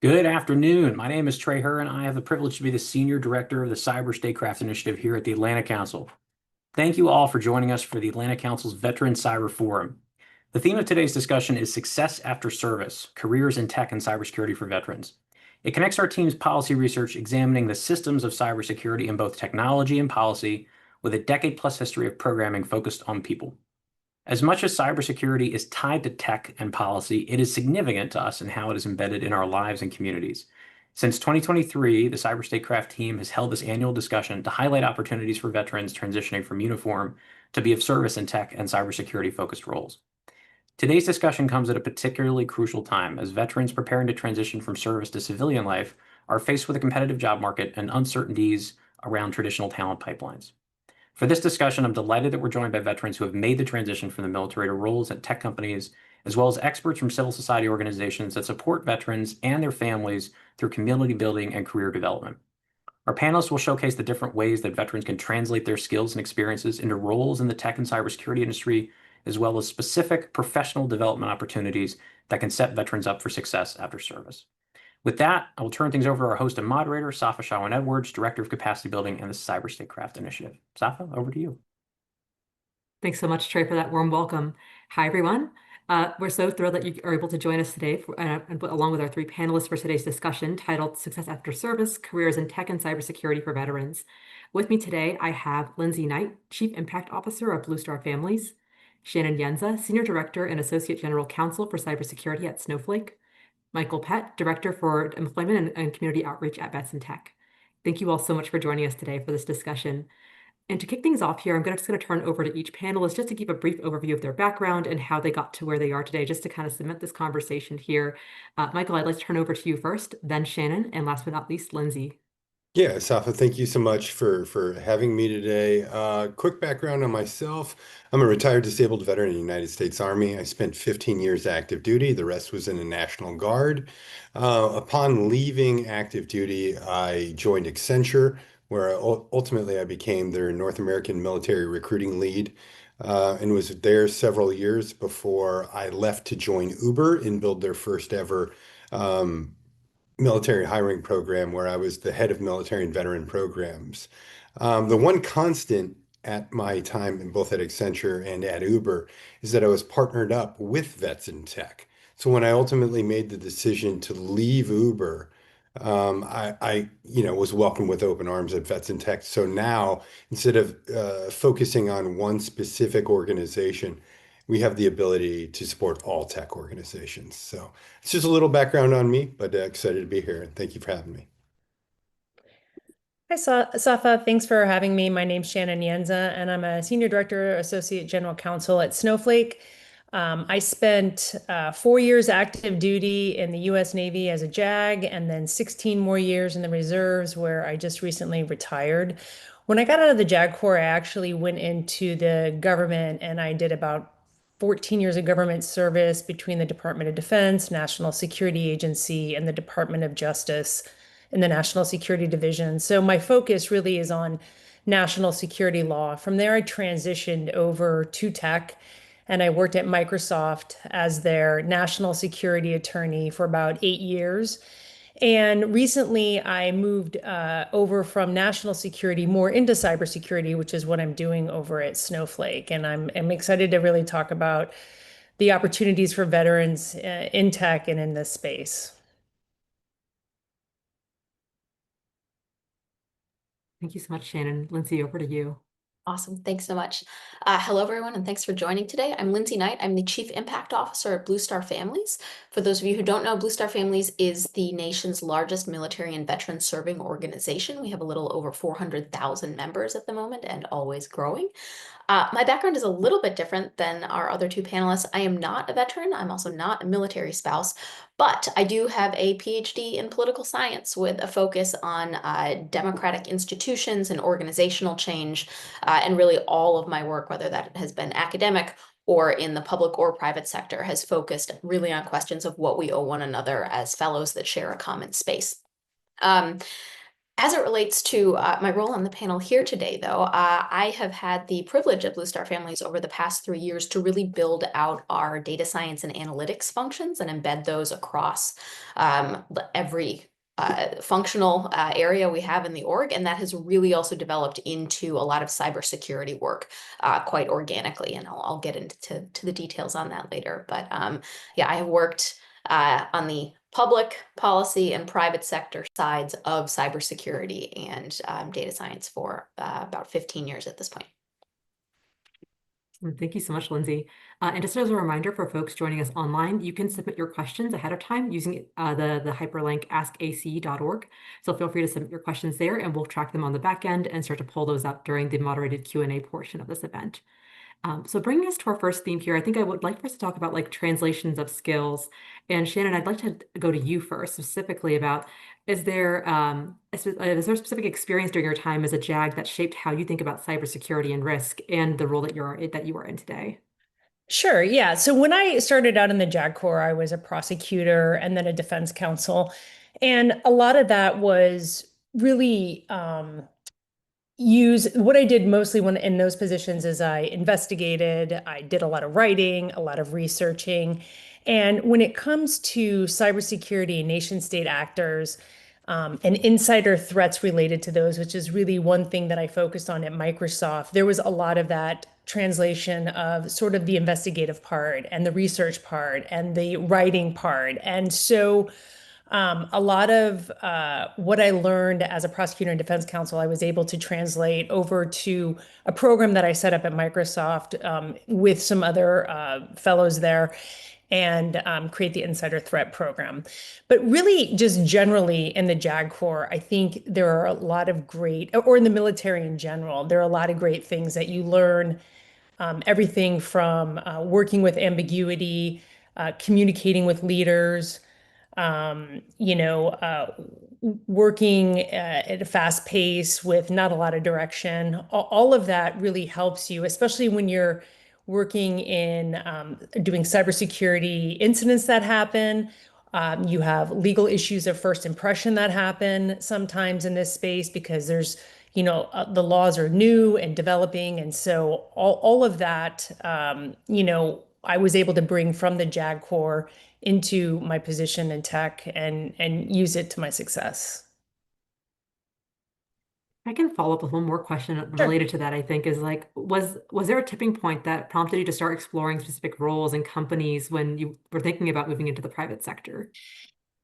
Good afternoon. My name is Trey Herr, and I have the privilege to be the Senior Director of the Cyber Statecraft Initiative here at the Atlantic Council. Thank you all for joining us for the Atlantic Council's Veteran Cyber Forum. The theme of today's discussion is Success After Service, Careers in Tech and Cybersecurity for Veterans. It connects our team's policy research examining the systems of cybersecurity in both technology and policy with a decade-plus history of programming focused on people. As much as cybersecurity is tied to tech and policy, it is significant to us in how it is embedded in our lives and communities. Since 2023, the Cyber Statecraft team has held this annual discussion to highlight opportunities for veterans transitioning from uniform to be of service in tech and cybersecurity focused roles. Today's discussion comes at a particularly crucial time as veterans preparing to transition from service to civilian life are faced with a competitive job market and uncertainties around traditional talent pipelines. For this discussion, I'm delighted that we're joined by veterans who have made the transition from the military to roles at tech companies, as well as experts from civil society organizations that support veterans and their families through community building and career development. Our panelists will showcase the different ways that veterans can translate their skills and experiences into roles in the tech and cybersecurity industry, as well as specific professional development opportunities that can set veterans up for success after service. With that, I will turn things over to our host and moderator, Safa Shawan-Edwards, Director of Capacity Building and the Cyber Statecraft Initiative. Safa, over to you. Thanks so much, Trey, for that warm welcome. Hi, everyone. We're so thrilled that you are able to join us today, along with our three panelists for today's discussion titled Success After Service, Careers in Tech and Cybersecurity for Veterans. With me today, I have Lindsay Knight, Chief Impact Officer of Blue Star Families, Shannon Yenza, Senior Director and Associate General Counsel for Cybersecurity at Snowflake, Michael Pett, Director for Employment and Community Outreach at Vets in Tech. Thank you all so much for joining us today for this discussion. And to kick things off here, I'm just going to turn over to each panelist just to give a brief overview of their background and how they got to where they are today, just to kind of cement this conversation here. Michael, I'd like to turn over to you first, then Shannon, and last but not least, Lindsay. Yeah, Safa, thank you so much for having me today. Quick background on myself. I'm a retired disabled veteran in the United States Army. I spent 15 years active duty. The rest was in the National Guard. Upon leaving active duty, I joined Accenture, where ultimately I became their North American military recruiting lead, and was there several years before I left to join Uber and build their first ever military hiring program where I was the head of military and veteran programs. The one constant at my time in both at Accenture and at Uber is that I was partnered up with Vets in Tech. So when I ultimately made the decision to leave Uber, I was welcomed with open arms at Vets in Tech. So now, instead of focusing on one specific organization, we have the ability to support all tech organizations. So it's just a little background on me, but excited to be here. And thank you for having me. Hi, Safa. Thanks for having me. My name's Shannon Yenza, and I'm a Senior Director, Associate General Counsel at Snowflake. I spent 4 years active duty in the U.S. Navy as a JAG, and then 16 more years in the reserves, where I just recently retired. When I got out of the JAG Corps, I actually went into the government, and I did about 14 years of government service between the Department of Defense, National Security Agency, and the Department of Justice in the National Security Division. So my focus really is on national security law. From there, I transitioned over to tech, and I worked at Microsoft as their national security attorney for about 8 years. And recently, I moved over from national security more into cybersecurity, which is what I'm doing over at Snowflake. And I'm excited to really talk about the opportunities for veterans in tech and in this space. Thank you so much, Shannon. Lindsay, over to you. Awesome. Thanks so much. Hello, everyone, and thanks for joining today. I'm Lindsay Knight. I'm the Chief Impact Officer at Blue Star Families. For those of you who don't know, Blue Star Families is the nation's largest military and veteran serving organization. We have a little over 400,000 members at the moment and always growing. My background is a little bit different than our other two panelists. I am not a veteran. I'm also not a military spouse, but I do have a PhD in political science with a focus on democratic institutions and organizational change, and really all of my work, whether that has been academic or in the public or private sector, has focused really on questions of what we owe one another as fellows that share a common space. As it relates to my role on the panel here today, though, I have had the privilege at Blue Star Families over the past 3 years to really build out our data science and analytics functions and embed those across every functional area we have in the org, and that has really also developed into a lot of cybersecurity work quite organically, and I'll get into the details on that later. But yeah, I have worked on the public policy and private sector sides of cybersecurity and data science for about 15 years at this point. Thank you so much, Lindsay. And just as a reminder for folks joining us online, you can submit your questions ahead of time using the hyperlink askac.org. So feel free to submit your questions there, and we'll track them on the back end and start to pull those up during the moderated Q&A portion of this event. So bringing us to our first theme here, I think I would like for us to talk about like translations of skills. And Shannon, I'd like to go to you first, specifically about, is there a specific experience during your time as a JAG that shaped how you think about cybersecurity and risk and the role that you are in today? Sure, yeah. So when I started out in the JAG Corps, I was a prosecutor and then a defense counsel. And a lot of that was really use what I did mostly when in those positions is I investigated, I did a lot of writing, a lot of researching. And when it comes to cybersecurity and nation state actors, and insider threats related to those, which is really one thing that I focused on at Microsoft, there was a lot of that translation of sort of the investigative part and the research part and the writing part. And so a lot of what I learned as a prosecutor and defense counsel, I was able to translate over to a program that I set up at Microsoft with some other fellows there and create the Insider Threat Program. But really, just generally in the JAG Corps, I think there are a lot of great, or in the military in general, there are a lot of great things that you learn. Everything from working with ambiguity, communicating with leaders, working at a fast pace with not a lot of direction. All of that really helps you, especially when you're working in doing cybersecurity incidents that happen. You have legal issues of first impression that happen sometimes in this space because there's, the laws are new and developing. And so all of that, I was able to bring from the JAG Corps into my position in tech and use it to my success. I can follow up with one more question related to that, I think, is like, was there a tipping point that prompted you to start exploring specific roles in companies when you were thinking about moving into the private sector?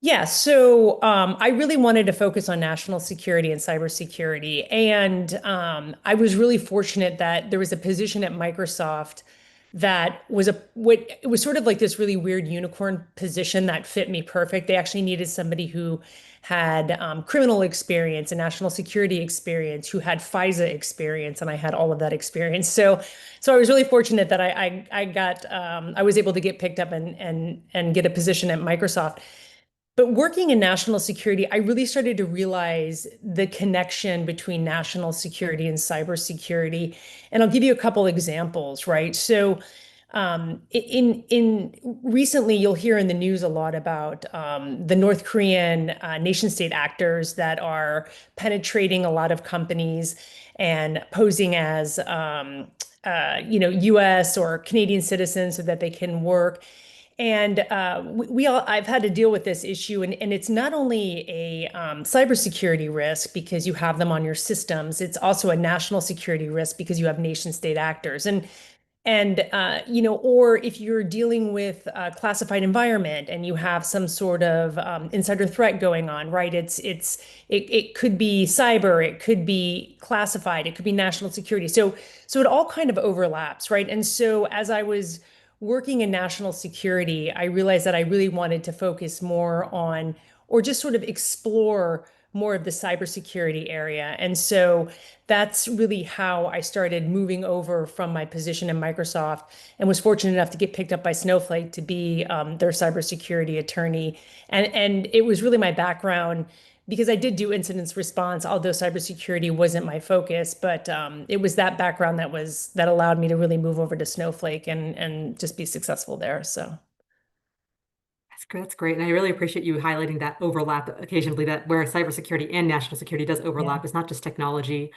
Yeah, so I really wanted to focus on national security and cybersecurity. And I was really fortunate that there was a position at Microsoft that was it was sort of like this really weird unicorn position that fit me perfect. They actually needed somebody who had criminal experience and national security experience, who had FISA experience, and I had all of that experience. So I was really fortunate that I was able to get picked up and get a position at Microsoft. But working in national security, I really started to realize the connection between national security and cybersecurity. And I'll give you a couple examples, right? So in recently, you'll hear in the news a lot about the North Korean nation state actors that are penetrating a lot of companies and posing as US or Canadian citizens so that they can work. And I've had to deal with this issue, and it's not only a cybersecurity risk because you have them on your systems, it's also a national security risk because you have nation state actors. Or if you're dealing with a classified environment and you have some sort of insider threat going on, right? It could be cyber, it could be classified, it could be national security. So it all kind of overlaps, right? And so as I was working in national security, I realized that I really wanted to focus more on, or just sort of explore more of the cybersecurity area. And so that's really how I started moving over from my position in Microsoft and was fortunate enough to get picked up by Snowflake to be their cybersecurity attorney. And it was really my background because I did do incident response, although cybersecurity wasn't my focus, but it was that background that allowed me to really move over to Snowflake and just be successful there. So. That's great. That's great. And I really appreciate you highlighting that overlap occasionally, that where cybersecurity and national security does overlap. It's not just technology.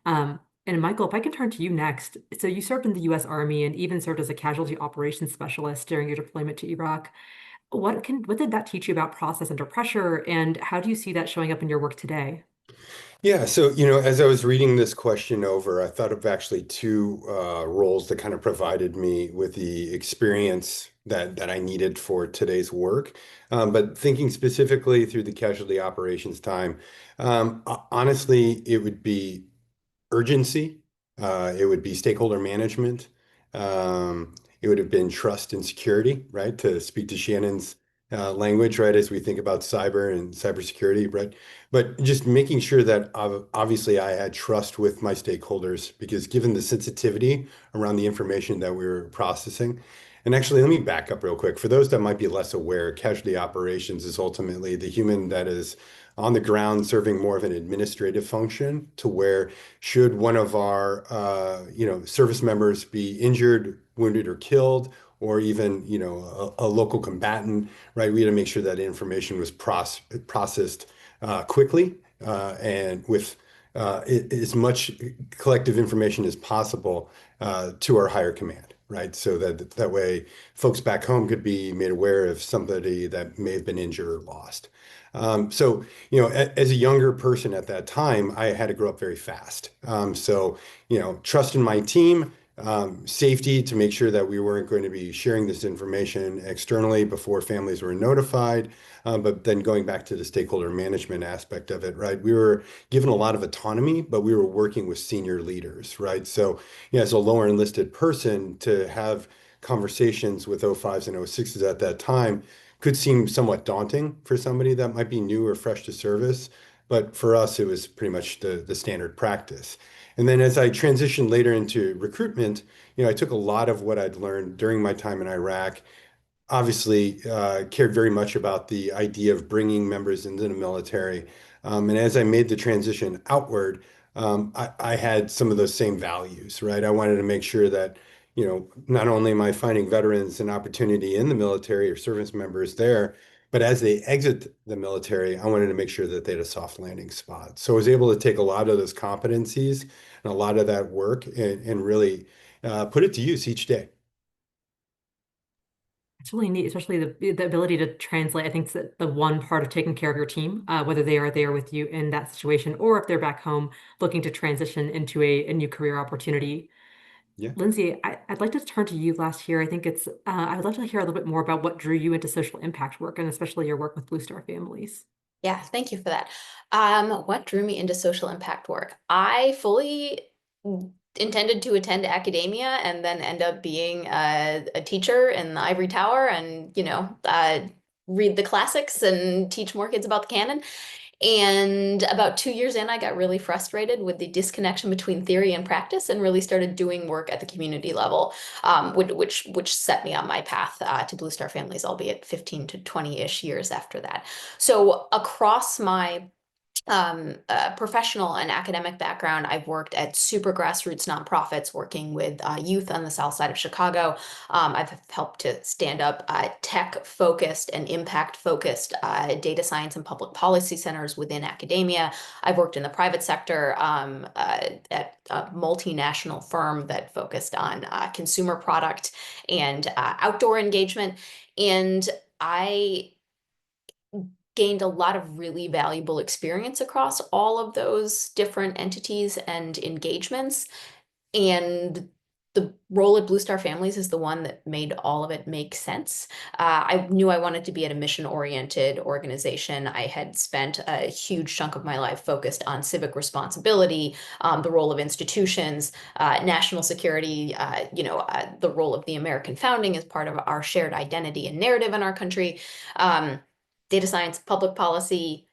Um, and Michael, if I can turn to you next. So you served in the U.S. Army and even served as a casualty operations specialist during your deployment to Iraq. What did that teach you about process under pressure, and how do you see that showing up in your work today? Yeah, so as I was reading this question over, I thought of actually two roles that kind of provided me with the experience that I needed for today's work. But thinking specifically through the casualty operations time, honestly, it would be urgency. It would be stakeholder management. It would have been trust and security, right? To speak to Shannon's language, right? As we think about cyber and cybersecurity, right? But just making sure that obviously I had trust with my stakeholders because given the sensitivity around the information that we were processing. And actually, let me back up real quick. For those that might be less aware, casualty operations is ultimately the human that is on the ground serving more of an administrative function to where should one of our service members be injured, wounded, or killed, or even a local combatant, right? We had to make sure that information was processed quickly and with as much collective information as possible to our higher command, right? So that way folks back home could be made aware of somebody that may have been injured or lost. So, as a younger person at that time, I had to grow up very fast. So, trust in my team, safety to make sure that we weren't going to be sharing this information externally before families were notified. But then going back to the stakeholder management aspect of it, right? We were given a lot of autonomy, but we were working with senior leaders, right? So, as a lower enlisted person to have conversations with O5s and O6s at that time could seem somewhat daunting for somebody that might be new or fresh to service. But for us, it was pretty much the standard practice. And then as I transitioned later into recruitment, I took a lot of what I'd learned during my time in Iraq, obviously cared very much about the idea of bringing members into the military. And as I made the transition outward, I had some of those same values, right? I wanted to make sure that, not only am I finding veterans an opportunity in the military or service members there, but as they exit the military, I wanted to make sure that they had a soft landing spot. So I was able to take a lot of those competencies and a lot of that work and really put it to use each day. It's really neat, especially the ability to translate. I think it's the one part of taking care of your team, whether they are there with you in that situation or if they're back home looking to transition into a new career opportunity. Yeah. Lindsay, I'd like to turn to you last here. I think I would love to hear a little bit more about what drew you into social impact work and especially your work with Blue Star Families. Yeah, thank you for that. What drew me into social impact work? I fully intended to attend academia and then end up being a teacher in the ivory tower and, read the classics and teach more kids about the canon. And about 2 years in, I got really frustrated with the disconnection between theory and practice and really started doing work at the community level, which set me on my path to Blue Star Families, albeit 15 to 20-ish years after that. So across my professional and academic background, I've worked at super grassroots nonprofits working with youth on the south side of Chicago. I've helped to stand up tech-focused and impact-focused data science and public policy centers within academia. I've worked in the private sector at a multinational firm that focused on consumer product and outdoor engagement. And I gained a lot of really valuable experience across all of those different entities and engagements. And the role at Blue Star Families is the one that made all of it make sense. I knew I wanted to be at a mission-oriented organization. I had spent a huge chunk of my life focused on civic responsibility, the role of institutions, national security, the role of the American founding as part of our shared identity and narrative in our country. Data science, public policy,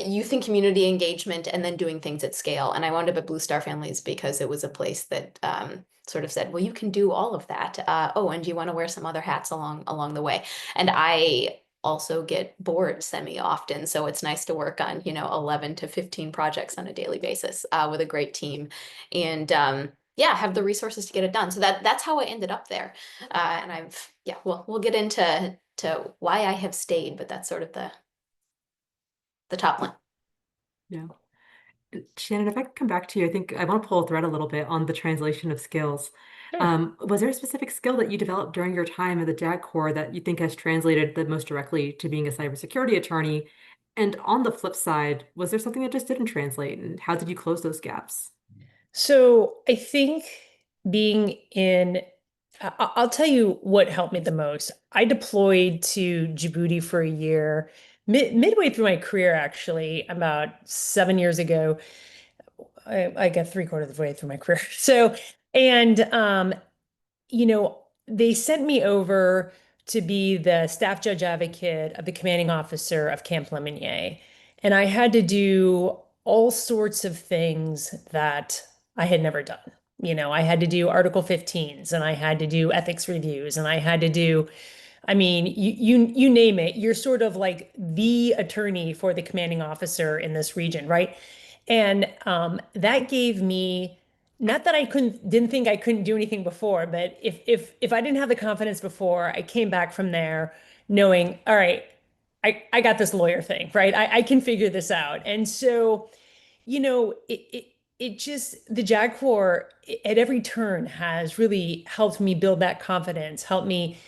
youth and community engagement, and then doing things at scale. And I wound up at Blue Star Families because it was a place that sort of said, well, you can do all of that. And you want to wear some other hats along the way. And I also get bored semi-often. So it's nice to work on, 11 to 15 projects on a daily basis with a great team. And yeah, have the resources to get it done. So that's how I ended up there. And we'll get into why I have stayed, but that's sort of the top line. Yeah. Shannon, if I could come back to you, I think I want to pull a thread a little bit on the translation of skills. Sure. Was there a specific skill that you developed during your time at the JAG Corps that you think has translated the most directly to being a cybersecurity attorney? And on the flip side, was there something that just didn't translate? And how did you close those gaps? So I think being in, I'll tell you what helped me the most. I deployed to Djibouti for a year, midway through my career, actually, about 7 years ago. I got three-quarters of the way through my career. So, and they sent me over to be the staff judge advocate of the commanding officer of Camp Lemonnier. And I had to do all sorts of things that I had never done. I had to do Article 15s and I had to do ethics reviews and I had to do, I mean, you name it. You're sort of like the attorney for the commanding officer in this region, right? And that gave me, not that I didn't think I couldn't do anything before, but if I didn't have the confidence before, I came back from there knowing, all right, I got this lawyer thing, right? I can figure this out. And so, it just, the JAG Corps at every turn has really helped me build that confidence, helped me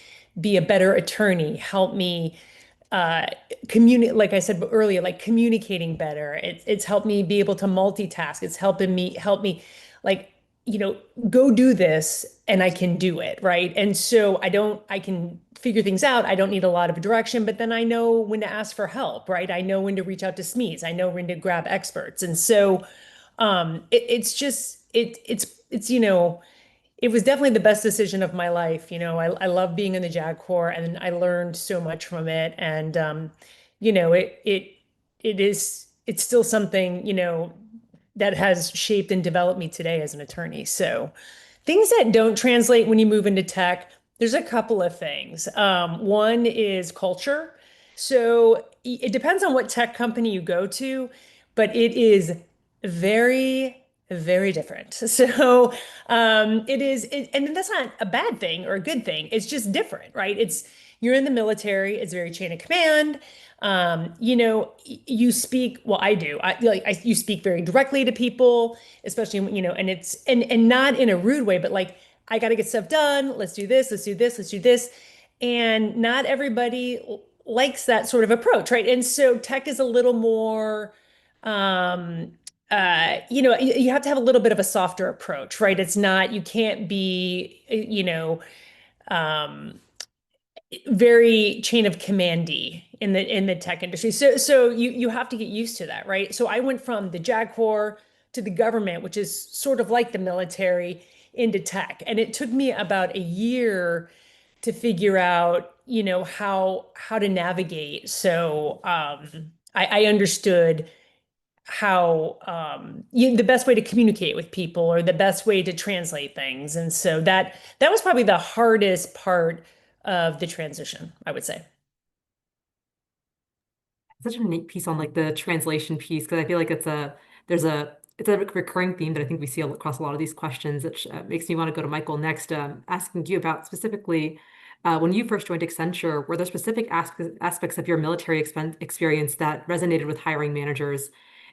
be a better attorney, helped me communicate, like I said earlier, like communicating better. It's helped me be able to multitask. It's help me like, go do this and I can do it, right? And so I can figure things out. I don't need a lot of direction, but then I know when to ask for help, right? I know when to reach out to SMEs. I know when to grab experts. And so it's just it was definitely the best decision of my life. I love being in the JAG Corps and I learned so much from it. And, it's still something, that has shaped and developed me today as an attorney. So things that don't translate when you move into tech, there's a couple of things. One is culture. So it depends on what tech company you go to, but it is very, very different. So and that's not a bad thing or a good thing. It's just different, right? You're in the military. It's very chain of command. You speak, well, I do. You speak very directly to people, especially, and and not in a rude way, but like, I got to get stuff done. Let's do this. Let's do this. Let's do this. And not everybody likes that sort of approach, right? And so tech is a little more, you have to have a little bit of a softer approach, right? You can't be, um, very chain of commandy in the tech industry. So you have to get used to that, right? So I went from the JAG Corps to the government, which is sort of like the military, into tech. And it took me about a year to figure out, how to navigate. So I understood how the best way to communicate with people or the best way to translate things. And so that was probably the hardest part of the transition, I would say. Such a neat piece on like the translation piece, because I feel like it's a recurring theme that I think we see across a lot of these questions. It makes me want to go to Michael next, asking you about specifically when you first joined Accenture, were there specific aspects of your military experience that resonated with hiring managers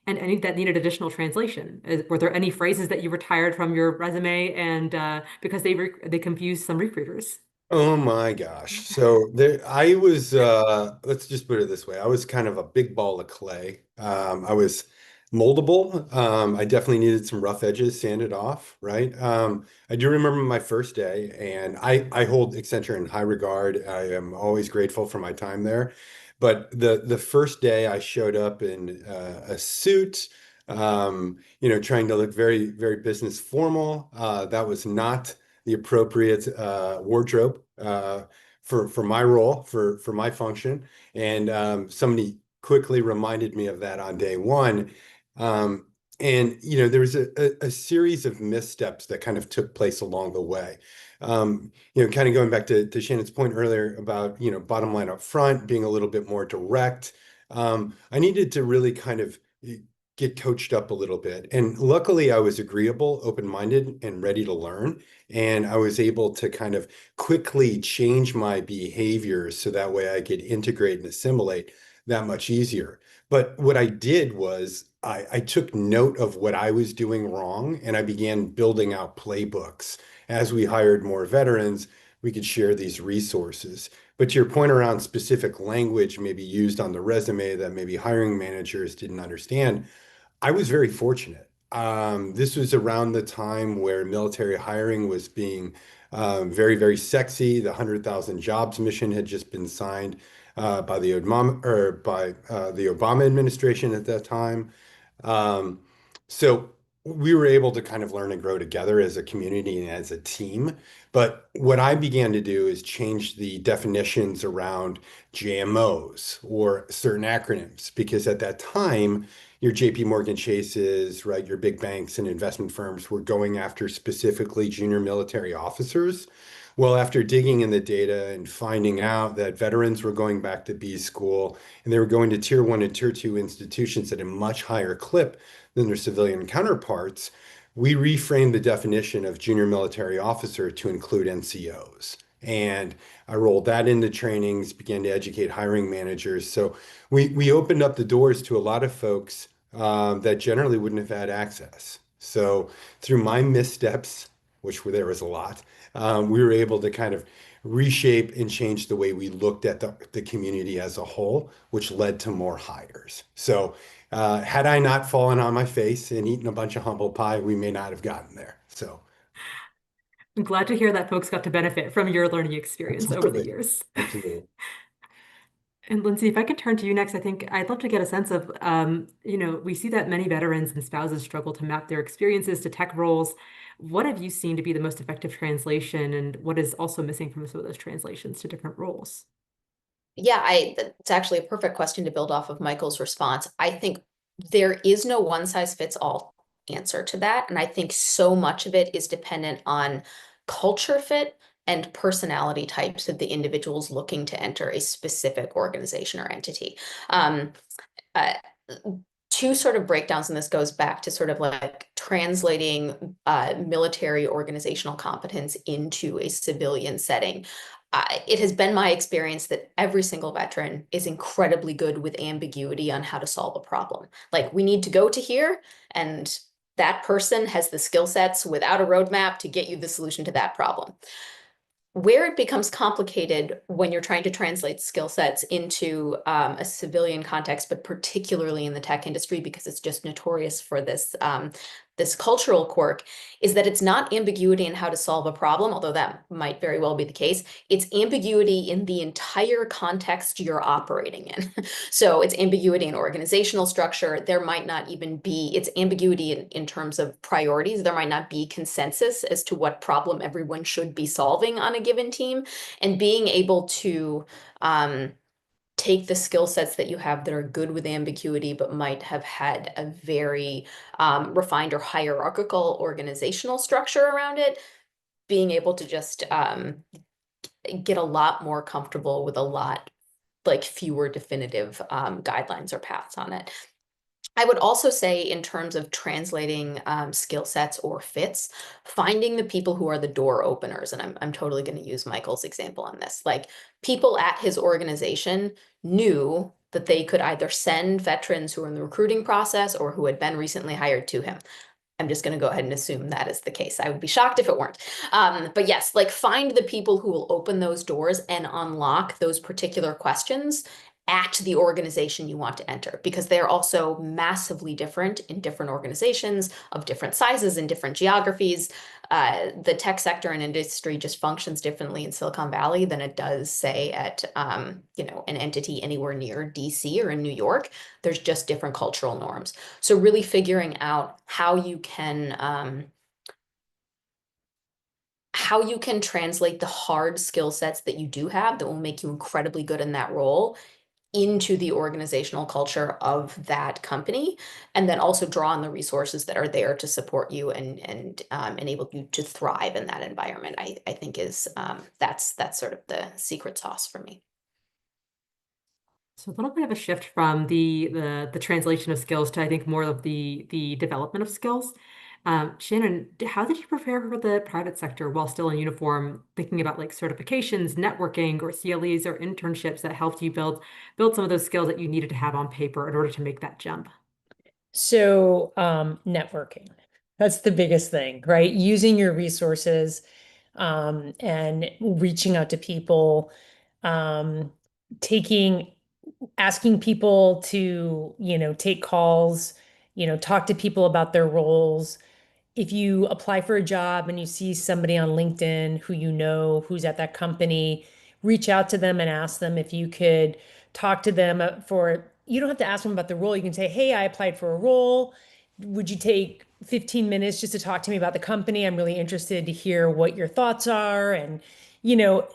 and any that needed additional translation? Were there any phrases that you retired from your resume and because they confused some recruiters? Oh my gosh. So I was, let's just put it this way. I was kind of a big ball of clay. I was moldable. I definitely needed some rough edges sanded off, right? I do remember my first day, and I hold Accenture in high regard. I am always grateful for my time there. But the first day I showed up in a suit, trying to look very, very business formal. That was not the appropriate wardrobe for my role, for my function. And somebody quickly reminded me of that on day one. Um, there was a series of missteps that kind of took place along the way. Kind of going back to Shannon's point earlier about, bottom line up front, being a little bit more direct. I needed to really kind of get coached up a little bit. And luckily, I was agreeable, open-minded, and ready to learn. And I was able to kind of quickly change my behaviors so that way I could integrate and assimilate that much easier. But what I did was I took note of what I was doing wrong, and I began building out playbooks. As we hired more veterans, we could share these resources. But to your point around specific language maybe used on the resume that maybe hiring managers didn't understand, I was very fortunate. This was around the time where military hiring was being very, very sexy. The 100,000 jobs mission had just been signed by the Obama administration at that time. Um, so we were able to kind of learn and grow together as a community and as a team. But what I began to do is change the definitions around JMOs or certain acronyms, because at that time, your JP Morgan Chases, right, your big banks and investment firms were going after specifically junior military officers. Well, after digging in the data and finding out that veterans were going back to B school and they were going to tier 1 and tier 2 institutions at a much higher clip than their civilian counterparts, we reframed the definition of junior military officer to include NCOs. And I rolled that into trainings, began to educate hiring managers. So we opened up the doors to a lot of folks that generally wouldn't have had access. So through my missteps, which there was a lot, we were able to kind of reshape and change the way we looked at the community as a whole, which led to more hires. So had I not fallen on my face and eaten a bunch of humble pie, we may not have gotten there. So I'm glad to hear that folks got to benefit from your learning experience over the absolutely, years. absolutely. And Lindsay, if I could turn to you next, I think I'd love to get a sense of, we see that many veterans and spouses struggle to map their experiences to tech roles. What have you seen to be the most effective translation, and what is also missing from some of those translations to different roles? Yeah, it's actually a perfect question to build off of Michael's response. I think there is no one size fits all answer to that. And I think so much of it is dependent on culture fit and personality types of the individuals looking to enter a specific organization or entity. Um, uh, Two sort of breakdowns, and this goes back to sort of like translating military organizational competence into a civilian setting. It has been my experience that every single veteran is incredibly good with ambiguity on how to solve a problem. Like, we need to go to here, and that person has the skill sets without a roadmap to get you the solution to that problem. Where it becomes complicated when you're trying to translate skill sets into a civilian context, but particularly in the tech industry, because it's just notorious for this this cultural quirk, is that it's not ambiguity in how to solve a problem, although that might very well be the case. It's ambiguity in the entire context you're operating in. So it's ambiguity in organizational structure. There might not even be, it's ambiguity in terms of priorities. There might not be consensus as to what problem everyone should be solving on a given team. And being able to take the skill sets that you have that are good with ambiguity, but might have had a very refined or hierarchical organizational structure around it, being able to just get a lot more comfortable with a lot like fewer definitive guidelines or paths on it. I would also say, in terms of translating skill sets or fits, finding the people who are the door openers. And I'm totally going to use Michael's example on this. Like, people at his organization knew that they could either send veterans who were in the recruiting process or who had been recently hired to him. I'm just going to go ahead and assume that is the case. I would be shocked if it weren't. But yes, like, find the people who will open those doors and unlock those particular questions at the organization you want to enter, because they're also massively different in different organizations of different sizes and different geographies. The tech sector and industry just functions differently in Silicon Valley than it does, say, at an entity anywhere near DC or in New York. There's just different cultural norms. So really figuring out how you can translate the hard skill sets that you do have that will make you incredibly good in that role into the organizational culture of that company, and then also draw on the resources that are there to support you and enable you to thrive in that environment. I think is that's sort of the secret sauce for me. So a little bit of a shift from the translation of skills to I think more of the development of skills. Shannon, how did you prepare for the private sector while still in uniform, thinking about like certifications, networking, or CLEs or internships that helped you build some of those skills that you needed to have on paper in order to make that jump? So, networking, that's the biggest thing, right? Using your resources, and reaching out to people, um, taking, asking people to, take calls, talk to people about their roles. If you apply for a job and you see somebody on LinkedIn who you know who's at that company, reach out to them and ask them if you could talk to them you don't have to ask them about the role. You can say, hey, I applied for a role. Would you take 15 minutes just to talk to me about the company? I'm really interested to hear what your thoughts are. And, you know,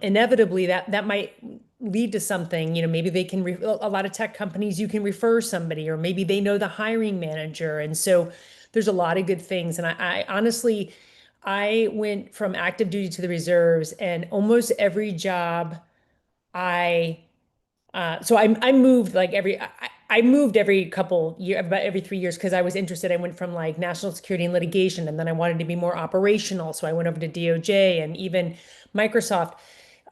inevitably that might lead to something. Maybe they can, a lot of tech companies, you can refer somebody, or maybe they know the hiring manager. And so there's a lot of good things. And I honestly, I went from active duty to the reserves, and almost every job I so I moved like I moved every couple year, about every 3 years, because I was interested. I went from like national security and litigation, and then I wanted to be more operational. So I went over to DOJ and even Microsoft.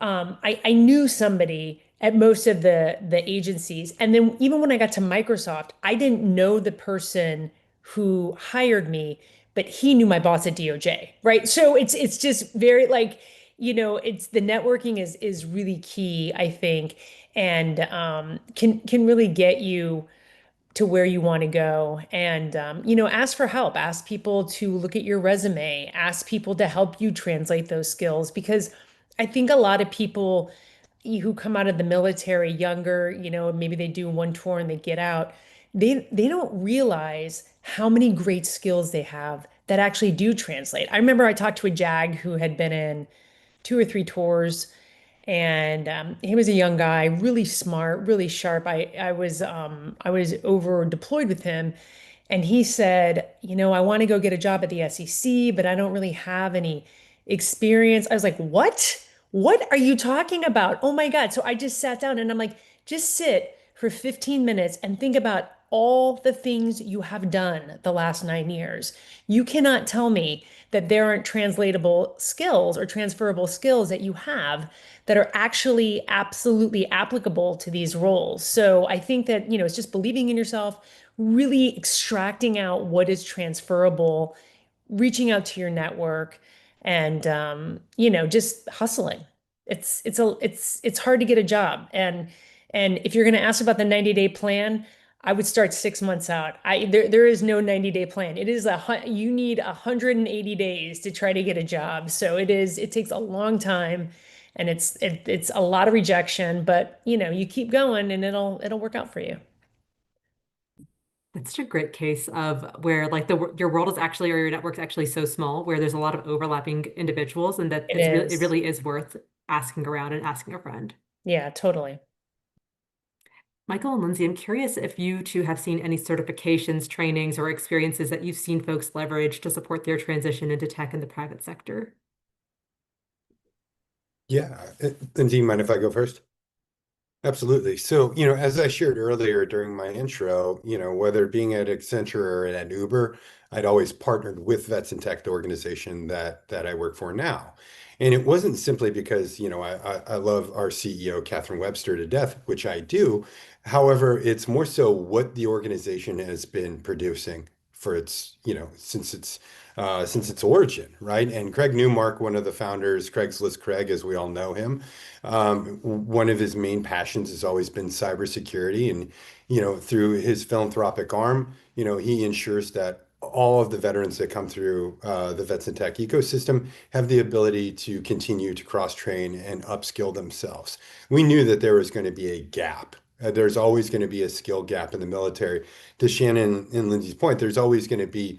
I knew somebody at most of the agencies, and then even when I got to Microsoft, I didn't know the person who hired me, but he knew my boss at DOJ, right? So it's just very like, it's the networking is really key, I think, and can really get you to where you want to go. And ask for help, ask people to look at your resume, ask people to help you translate those skills, because I think a lot of people who come out of the military younger, maybe they do one tour and they get out, they don't realize how many great skills they have that actually do translate. I remember I talked to a JAG who had been in 2 or 3 tours, and he was a young guy, really smart, really sharp. I was over deployed with him, and he said, I want to go get a job at the SEC, but I don't really have any experience. I was like, what? What are you talking about? Oh my God. So I just sat down and I'm like, just sit for 15 minutes and think about all the things you have done the last 9 years. You cannot tell me that there aren't translatable skills or transferable skills that you have that are actually absolutely applicable to these roles. So I think that, it's just believing in yourself, really extracting out what is transferable, reaching out to your network, and just hustling. It's hard to get a job, and if you're going to ask about the 90-day plan, I would start 6 months out. There is no 90-day plan. You need 180 days to try to get a job. So it takes a long time, and it's a lot of rejection, but you keep going and it'll work out for you. That's such a great case of where like your world is actually or your network's actually so small where there's a lot of overlapping individuals and that It it is. really is worth asking around and asking a friend. Yeah, totally. Michael and Lindsay, I'm curious if you two have seen any certifications, trainings, or experiences that you've seen folks leverage to support their transition into tech in the private sector. Yeah. And do you mind if I go first? Absolutely. So, as I shared earlier during my intro, whether being at Accenture or at Uber, I'd always partnered with Vets in Tech, the organization that I work for now. And it wasn't simply because, I love our CEO, Catherine Webster, to death, which I do. However, it's more so what the organization has been producing for its, since its origin, right? And Craig Newmark, one of the founders, Craigslist Craig, as we all know him, one of his main passions has always been cybersecurity. And, through his philanthropic arm, he ensures that all of the veterans that come through the Vets in Tech ecosystem have the ability to continue to cross-train and upskill themselves. We knew that there was going to be a gap. There's always going to be a skill gap in the military. To Shannon and Lindsay's point, there's always going to be,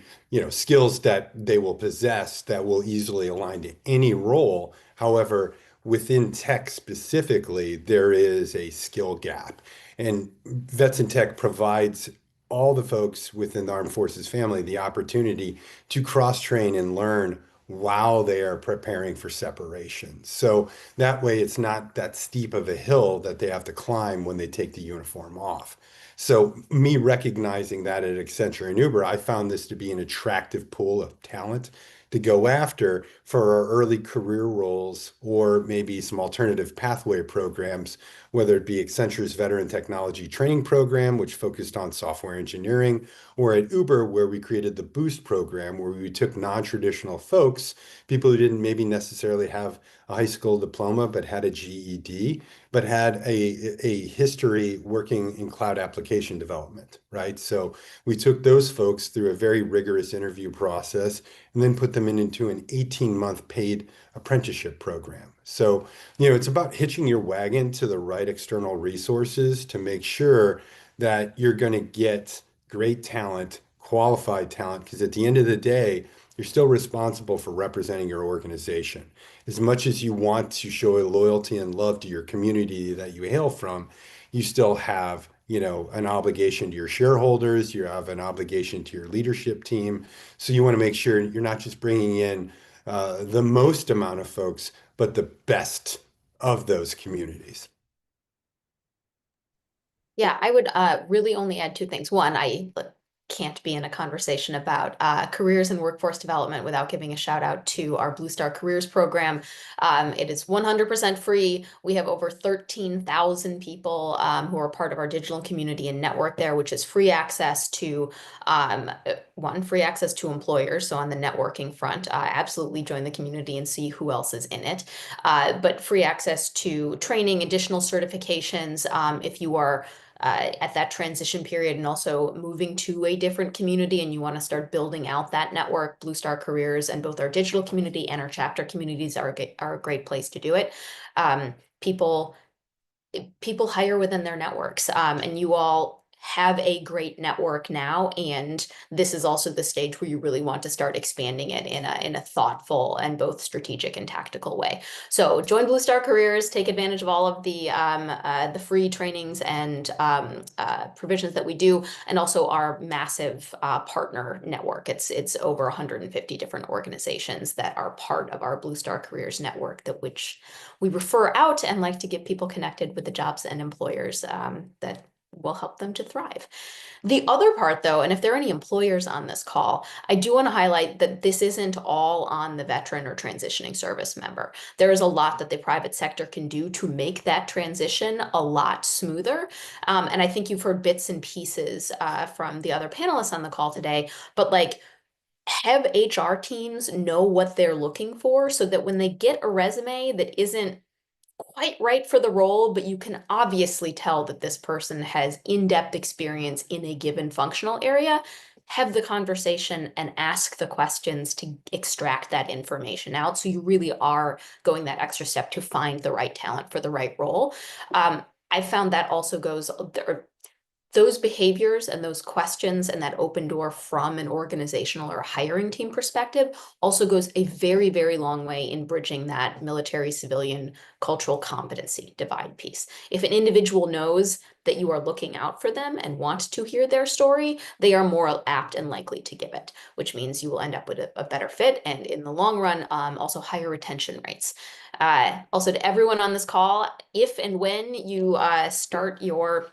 skills that they will possess that will easily align to any role. However, within tech specifically, there is a skill gap. And Vets in Tech provides all the folks within the Armed Forces family the opportunity to cross-train and learn while they are preparing for separation. So that way it's not that steep of a hill that they have to climb when they take the uniform off. So me recognizing that at Accenture and Uber, I found this to be an attractive pool of talent to go after for our early career roles or maybe some alternative pathway programs, whether it be Accenture's Veteran Technology Training Program, which focused on software engineering, or at Uber, where we created the Boost program, where we took non-traditional folks, people who didn't maybe necessarily have a high school diploma, but had a GED, but had a history working in cloud application development, right? So we took those folks through a very rigorous interview process and then put them into an 18-month paid apprenticeship program. So, it's about hitching your wagon to the right external resources to make sure that you're going to get great talent, qualified talent, because at the end of the day, you're still responsible for representing your organization. As much as you want to show a loyalty and love to your community that you hail from, you still have, an obligation to your shareholders, you have an obligation to your leadership team. So you want to make sure you're not just bringing in the most amount of folks, but the best of those communities. Yeah, I would really only add two things. One, I can't be in a conversation about careers and workforce development without giving a shout out to our Blue Star Careers program. It is 100% free. We have over 13,000 people who are part of our digital community and network there, which is free access to free access to employers. So on the networking front, absolutely join the community and see who else is in it. But free access to training, additional certifications if you are at that transition period and also moving to a different community and you want to start building out that network. Blue Star Careers and both our digital community and our chapter communities are a great place to do it. People hire within their networks, and you all have a great network now, and this is also the stage where you really want to start expanding it in a thoughtful and both strategic and tactical way. So join Blue Star Careers, take advantage of all of the free trainings and provisions that we do, and also our massive partner network. It's over 150 different organizations that are part of our Blue Star Careers network, that which we refer out and like to get people connected with the jobs and employers that will help them to thrive. The other part, though, and if there are any employers on this call, I do want to highlight that this isn't all on the veteran or transitioning service member. There is a lot that the private sector can do to make that transition a lot smoother. And I think you've heard bits and pieces from the other panelists on the call today, but have HR teams know what they're looking for so that when they get a resume that isn't quite right for the role, but you can obviously tell that this person has in-depth experience in a given functional area, have the conversation and ask the questions to extract that information out. So you really are going that extra step to find the right talent for the right role. I found that also goes, those behaviors and those questions and that open door from an organizational or hiring team perspective also goes a very, very long way in bridging that military civilian cultural competency divide piece. If an individual knows that you are looking out for them and want to hear their story, they are more apt and likely to give it, which means you will end up with a better fit and in the long run, also higher retention rates. Also to everyone on this call, if and when you start your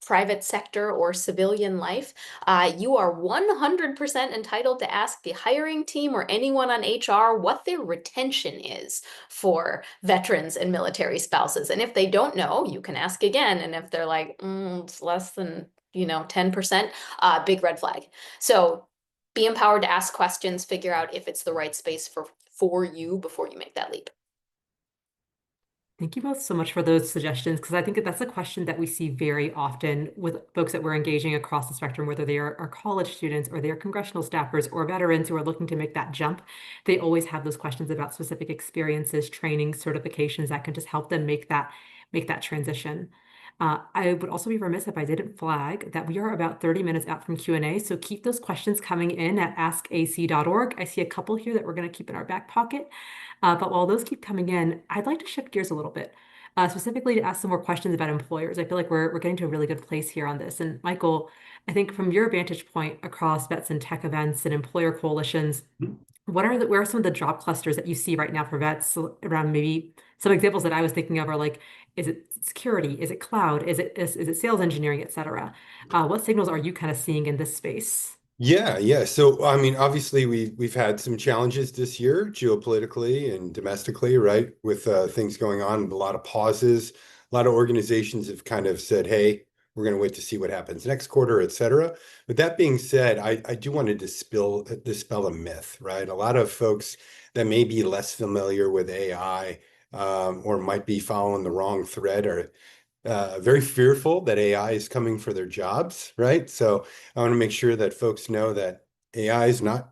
private sector or civilian life, you are 100% entitled to ask the hiring team or anyone on HR what their retention is for veterans and military spouses. And if they don't know, you can ask again. And if they're like, it's less than 10%, big red flag. So be empowered to ask questions, figure out if it's the right space for you before you make that leap. Thank you both so much for those suggestions, because I think that that's a question that we see very often with folks that we're engaging across the spectrum, whether they are college students or they are congressional staffers or veterans who are looking to make that jump. They always have those questions about specific experiences, training, certifications that can just help them make that transition. I would also be remiss if I didn't flag that we are about 30 minutes out from Q&A, so keep those questions coming in at askac.org. I see a couple here that we're going to keep in our back pocket. But while those keep coming in, I'd like to shift gears a little bit, specifically to ask some more questions about employers. I feel like we're getting to a really good place here on this. And Michael, I think from your vantage point across vets and tech events and employer coalitions, where are some of the job clusters that you see right now for vets around? Maybe some examples that I was thinking of are like, is it security? Is it cloud? Is it sales engineering, et cetera? What signals are you kind of seeing in this space? Yeah, yeah. So, I mean, obviously, we've had some challenges this year, geopolitically and domestically, right? With things going on, a lot of pauses. A lot of organizations have kind of said, "Hey, we're going to wait to see what happens next quarter, et cetera." But that being said, I do want to dispel a myth, right? A lot of folks that may be less familiar with AI or might be following the wrong thread are very fearful that AI is coming for their jobs, right? So I want to make sure that folks know that AI is not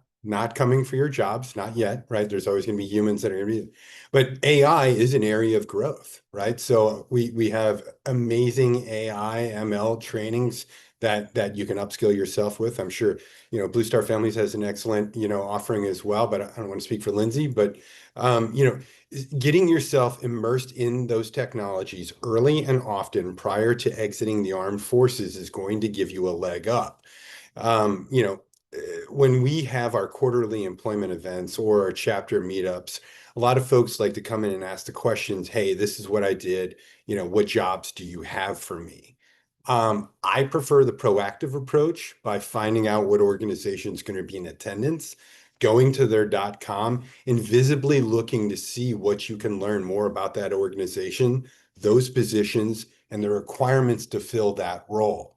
coming for your jobs, not yet, right? There's always going to be humans that are going to be, but AI is an area of growth, right? So we have amazing AI ML trainings that you can upskill yourself with. I'm sure, Blue Star Families has an excellent, offering as well, but I don't want to speak for Lindsay, but getting yourself immersed in those technologies early and often prior to exiting the armed forces is going to give you a leg up. Um, you know, when we have our quarterly employment events or our chapter meetups, a lot of folks like to come in and ask the questions, hey, this is what I did. What jobs do you have for me? I prefer the proactive approach by finding out what organization is going to be in attendance, going to their .com, and visibly looking to see what you can learn more about that organization, those positions, and the requirements to fill that role.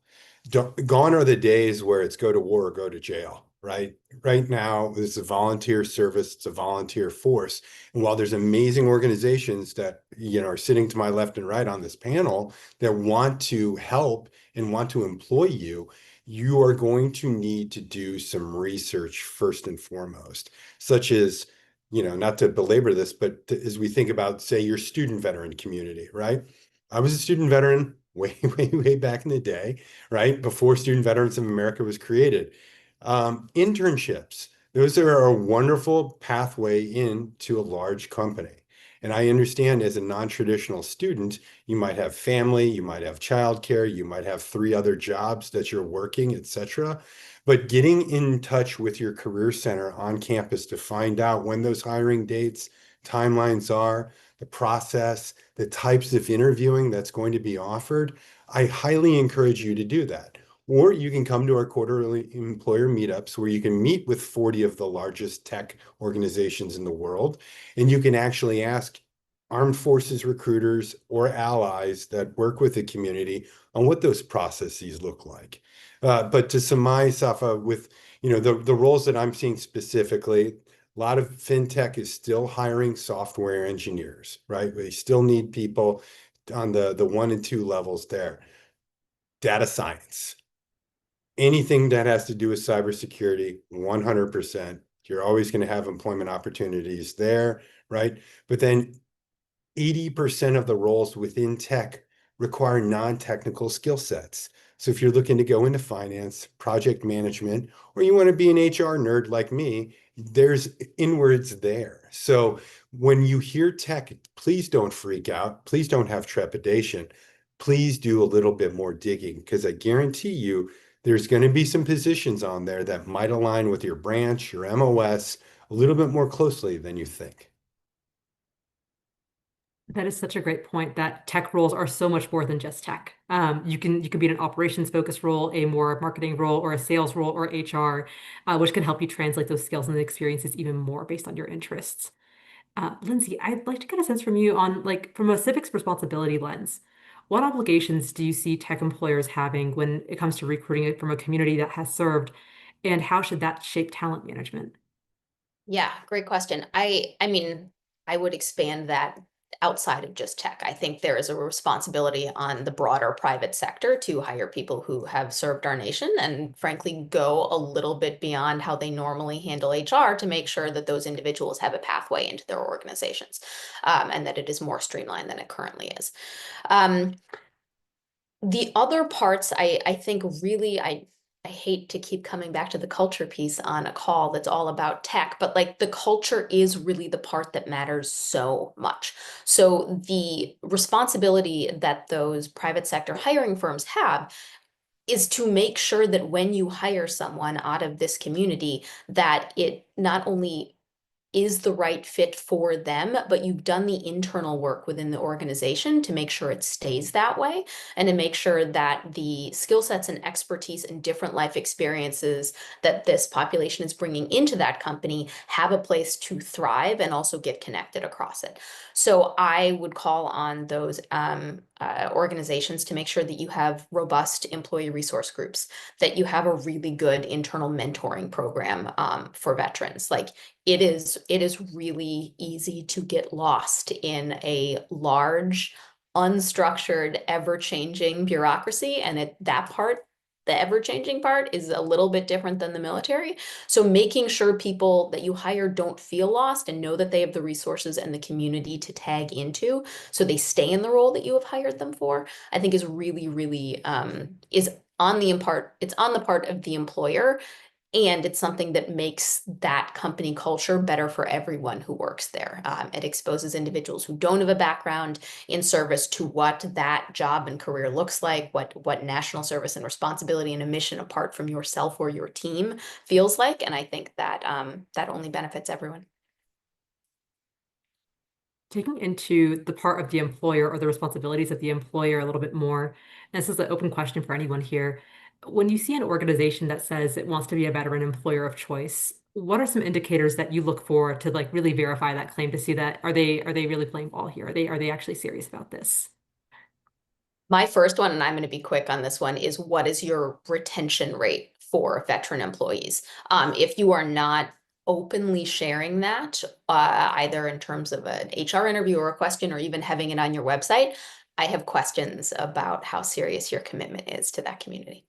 Gone are the days where it's go to war or go to jail, right? Right now, it's a volunteer service, it's a volunteer force. And while there's amazing organizations that, are sitting to my left and right on this panel that want to help and want to employ you, you are going to need to do some research first and foremost, such as, not to belabor this, but as we think about, say, your student veteran community, right? I was a student veteran way, way, way back in the day, right? Before Student Veterans of America was created. Internships, those are a wonderful pathway into a large company. And I understand as a non-traditional student, you might have family, you might have childcare, you might have 3 other jobs that you're working, etc. But getting in touch with your career center on campus to find out when those hiring dates, timelines are, the process, the types of interviewing that's going to be offered, I highly encourage you to do that. Or you can come to our quarterly employer meetups where you can meet with 40 of the largest tech organizations in the world, and you can actually ask armed forces recruiters or allies that work with the community on what those processes look like. But to surmise, Safa, with the roles that I'm seeing specifically, a lot of fintech is still hiring software engineers, right? They still need people on the 1 and 2 levels there. Data science, anything that has to do with cybersecurity, 100%. You're always going to have employment opportunities there, right? But then 80% of the roles within tech require non-technical skill sets. So if you're looking to go into finance, project management, or you want to be an HR nerd like me, there's inwards there. So when you hear tech, please don't freak out. Please don't have trepidation. Please do a little bit more digging, because I guarantee you there's going to be some positions on there that might align with your branch, your MOS, a little bit more closely than you think. That is such a great point that tech roles are so much more than just tech. You can be in an operations focused role, a more marketing role, or a sales role, or HR, which can help you translate those skills and experiences even more based on your interests. Lindsay, I'd like to get a sense from you on like from a civics responsibility lens. What obligations do you see tech employers having when it comes to recruiting it from a community that has served, and how should that shape talent management? Yeah, great question. I mean, I would expand that outside of just tech. I think there is a responsibility on the broader private sector to hire people who have served our nation and frankly go a little bit beyond how they normally handle HR to make sure that those individuals have a pathway into their organizations, and that it is more streamlined than it currently is. Um, the other parts, I think really, I hate to keep coming back to the culture piece on a call that's all about tech, but like the culture is really the part that matters so much. So the responsibility that those private sector hiring firms have is to make sure that when you hire someone out of this community, that it not only is the right fit for them, but you've done the internal work within the organization to make sure it stays that way and to make sure that the skill sets and expertise and different life experiences that this population is bringing into that company have a place to thrive and also get connected across it. So I would call on those organizations to make sure that you have robust employee resource groups, that you have a really good internal mentoring program for veterans. Like it is really easy to get lost in a large, unstructured, ever-changing bureaucracy, and that part, the ever-changing part, is a little bit different than the military. So making sure people that you hire don't feel lost and know that they have the resources and the community to tag into, so they stay in the role that you have hired them for, I think is really, really is on the it's on the part of the employer, and it's something that makes that company culture better for everyone who works there. It exposes individuals who don't have a background in service to what that job and career looks like, what national service and responsibility and a mission apart from yourself or your team feels like. And I think that that only benefits everyone. Taking into the part of the employer or the responsibilities of the employer a little bit more, and this is an open question for anyone here. When you see an organization that says it wants to be a veteran employer of choice, what are some indicators that you look for to like really verify that claim, to see that are they really playing ball here? Are they actually serious about this? My first one, and I'm going to be quick on this one, is what is your retention rate for veteran employees? If you are not openly sharing that, either in terms of an HR interview or a question, or even having it on your website, I have questions about how serious your commitment is to that community.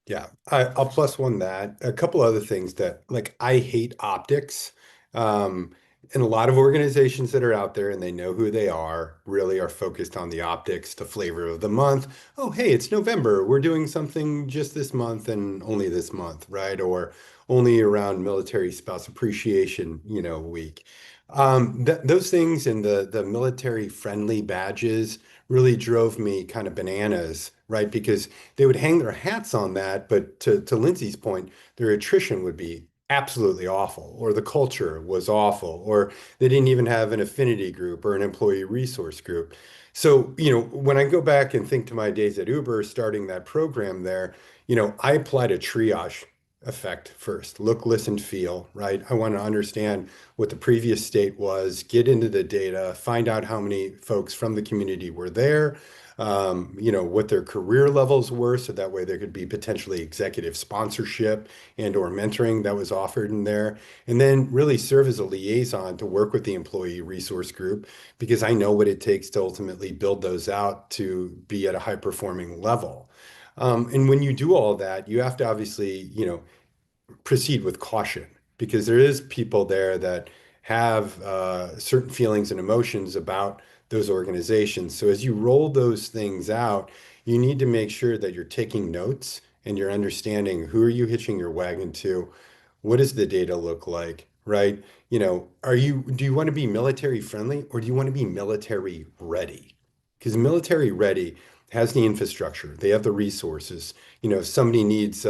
Yeah, I'll plus one that. A couple other things that, like, I hate optics. And a lot of organizations that are out there and they know who they are really are focused on the optics, the flavor of the month. Oh, hey, it's November. We're doing something just this month and only this month, right? Or only around Military Spouse Appreciation, week. Those things and the military friendly badges really drove me kind of bananas, right? Because they would hang their hats on that, but to Lindsay's point, their attrition would be absolutely awful, or the culture was awful, or they didn't even have an affinity group or an employee resource group. So, when I go back and think to my days at Uber, starting that program there, I applied a triage effect first. Look, listen, feel, right? I want to understand what the previous state was, get into the data, find out how many folks from the community were there, what their career levels were, so that way there could be potentially executive sponsorship and or mentoring that was offered in there, and then really serve as a liaison to work with the employee resource group, because I know what it takes to ultimately build those out to be at a high performing level. And when you do all that, you have to obviously, proceed with caution, because there is people there that have certain feelings and emotions about those organizations. So as you roll those things out, you need to make sure that you're taking notes and you're understanding, who are you hitching your wagon to? What does the data look like, right? Do you want to be military friendly, or do you want to be military ready? Because military ready has the infrastructure, they have the resources. If somebody needs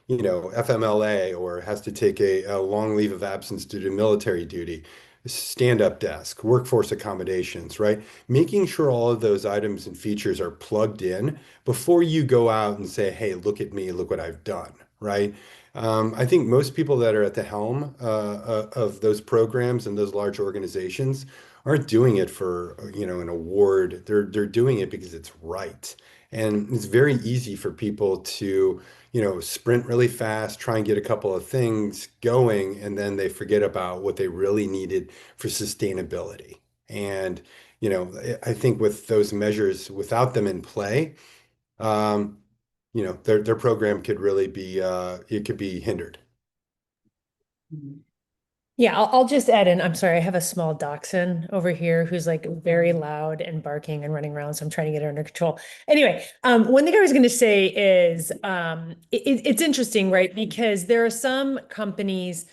FMLA, or has to take a long leave of absence due to military duty, stand-up desk, workforce accommodations, right? Making sure all of those items and features are plugged in before you go out and say, hey, look at me, look what I've done, right? I think most people that are at the helm of those programs and those large organizations aren't doing it for, an award. They're doing it because it's right. And it's very easy for people to sprint really fast, try and get a couple of things going, and then they forget about what they really needed for sustainability. And, I think with those measures, without them in play, um, their program could really be, it could be hindered. Yeah, I'll just add in, I'm sorry, I have a small dachshund over here who's like very loud and barking and running around, so I'm trying to get her under control. Anyway, one thing I was going to say is it's interesting, right? Because there are some companies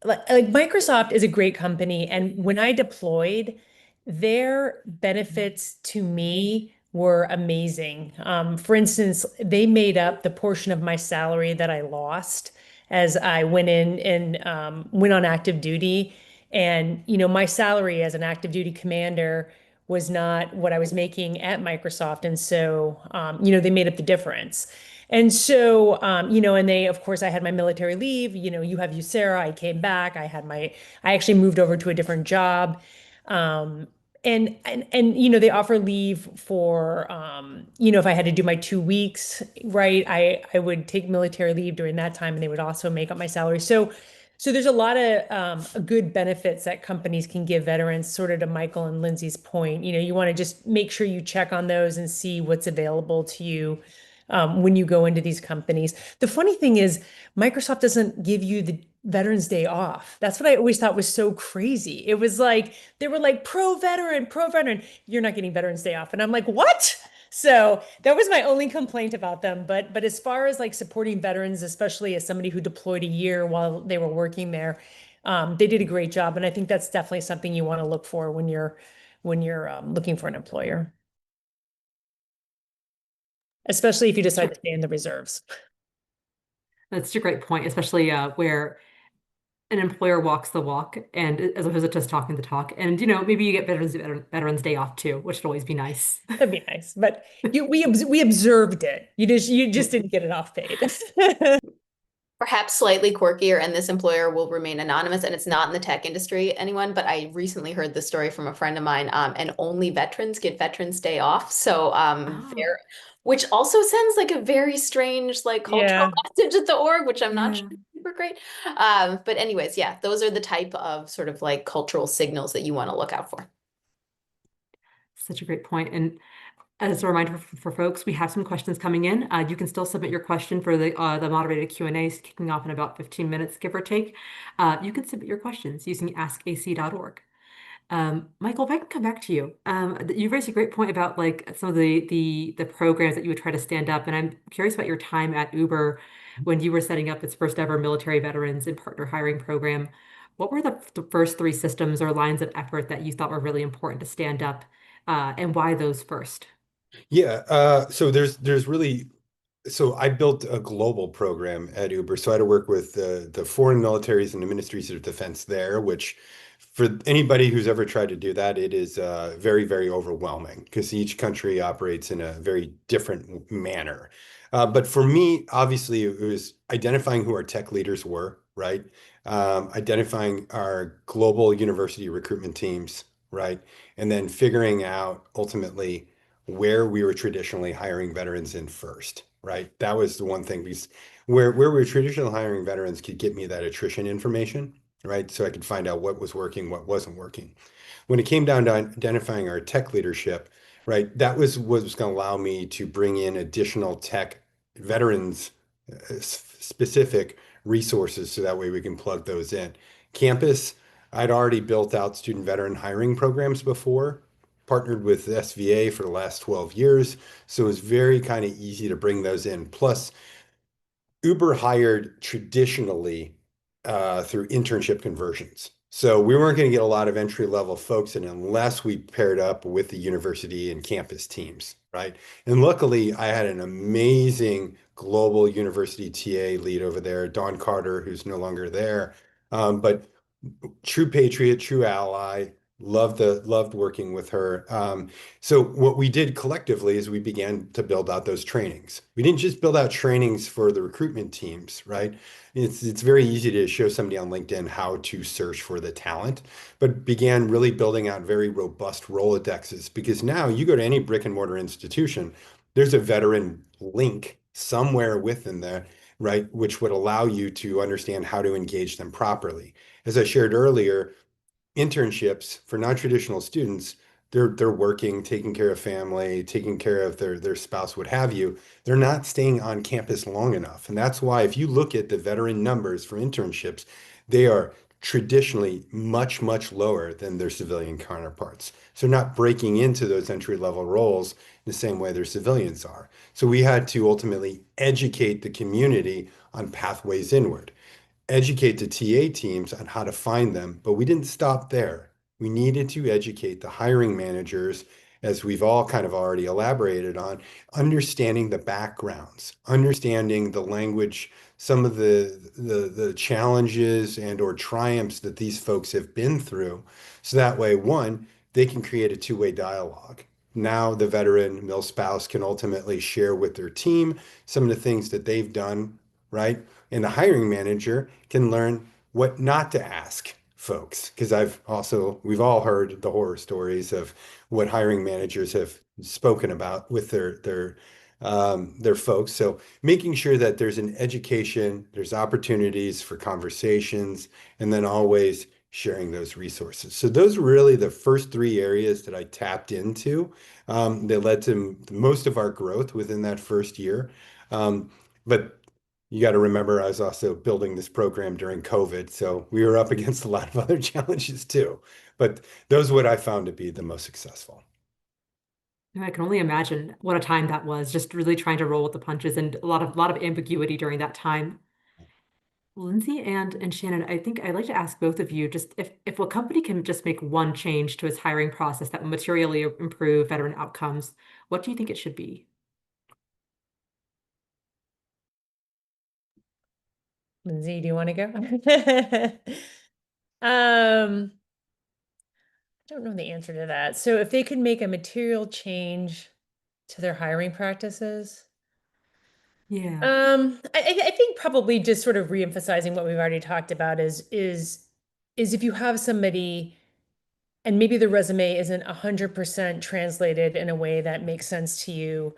like Microsoft is a great company, and when I deployed, their benefits to me were amazing. For instance, they made up the portion of my salary that I lost as I went in and went on active duty. And, my salary as an active duty commander was not what I was making at Microsoft. And so, they made up the difference. And so, and they, of course, I had my military leave, you have USERA, I came back, I actually moved over to a different job. Um, and they offer leave for if I had to do my 2 weeks, right, I would take military leave during that time, and they would also make up my salary. So there's a lot of good benefits that companies can give veterans, sort of to Michael and Lindsay's point. You want to just make sure you check on those and see what's available to you when you go into these companies. The funny thing is, Microsoft doesn't give you the Veterans Day off. That's what I always thought was so crazy. It was like they were like pro veteran, pro veteran. You're not getting Veterans Day off, and I'm like, what? So that was my only complaint about them. But as far as like supporting veterans, especially as somebody who deployed a year while they were working there, they did a great job, and I think that's definitely something you want to look for when you're looking for an employer, especially if you decide to stay in the reserves. That's a great point, especially where an employer walks the walk, and as opposed to just talking the talk. And maybe you get Veterans Day off too, which would always be nice. That'd be nice, but we observed it. You just didn't get it off paid. Perhaps slightly quirkier, and this employer will remain anonymous, and it's not in the tech industry, anyone, but I recently heard this story from a friend of mine, and only veterans get Veterans Day off. So Oh. which also sends like a very strange like cultural Yeah. message at the org, which I'm not Yeah. sure is super great. But anyways, yeah, those are the type of sort of like cultural signals that you want to look out for. Such a great point. And as a reminder for folks, we have some questions coming in. You can still submit your question for the moderated Q&As kicking off in about 15 minutes, give or take. You can submit your questions using askac.org. Michael, if I can come back to you, you raised a great point about like some of the programs that you would try to stand up, and I'm curious about your time at Uber when you were setting up its first ever military veterans and partner hiring program. What were the first three systems or lines of effort that you thought were really important to stand up, and why those first? Yeah, so there's really so I built a global program at Uber. So I had to work with the foreign militaries and the ministries of defense there, which for anybody who's ever tried to do that, it is very, very overwhelming because each country operates in a very different manner. But for me, obviously, it was identifying who our tech leaders were, right? Identifying our global university recruitment teams, right? And then figuring out ultimately where we were traditionally hiring veterans in first, right? That was the one thing because where we were traditionally hiring veterans could get me that attrition information, right? So I could find out what was working, what wasn't working. When it came down to identifying our tech leadership, right, that was what was going to allow me to bring in additional tech veterans specific resources so that way we can plug those in. Campus, I'd already built out student veteran hiring programs before, partnered with SVA for the last 12 years. So it was very kind of easy to bring those in. Plus, Uber hired traditionally through internship conversions. So we weren't going to get a lot of entry level folks in unless we paired up with the university and campus teams, right? And luckily, I had an amazing global university TA lead over there, Dawn Carter, who's no longer there. But true patriot, true ally. Loved working with her. So what we did collectively is we began to build out those trainings. We didn't just build out trainings for the recruitment teams, right? It's very easy to show somebody on LinkedIn how to search for the talent, but began really building out very robust Rolodexes because now you go to any brick and mortar institution, there's a veteran link somewhere within there, right, which would allow you to understand how to engage them properly. As I shared earlier, internships for non-traditional students, they're working, taking care of family, taking care of their spouse, what have you. They're not staying on campus long enough. And that's why if you look at the veteran numbers for internships, they are traditionally much, much lower than their civilian counterparts. So not breaking into those entry-level roles the same way their civilians are. So we had to ultimately educate the community on pathways inward, educate the TA teams on how to find them, but we didn't stop there. We needed to educate the hiring managers as we've all kind of already elaborated on, understanding the backgrounds, understanding the language, some of the challenges and or triumphs that these folks have been through. So that way, one, they can create a two-way dialogue. Now the veteran mil spouse can ultimately share with their team some of the things that they've done, right? And the hiring manager can learn what not to ask folks. Because we've all heard the horror stories of what hiring managers have spoken about with their folks. So making sure that there's an education, there's opportunities for conversations, and then always sharing those resources. So those were really the first three areas that I tapped into that led to most of our growth within that first year. But you got to remember, I was also building this program during COVID, so we were up against a lot of other challenges too. But those are what I found to be the most successful. I can only imagine what a time that was, just really trying to roll with the punches and a lot of ambiguity during that time. Lindsay and Shannon, I think I'd like to ask both of you just if a company can just make one change to its hiring process that will materially improve veteran outcomes, what do you think it should be? Lindsay, do you want to go? I don't know the answer to that. So if they could make a material change to their hiring practices, Yeah. I think probably just sort of reemphasizing what we've already talked about is if you have somebody and maybe the resume isn't 100% translated in a way that makes sense to you,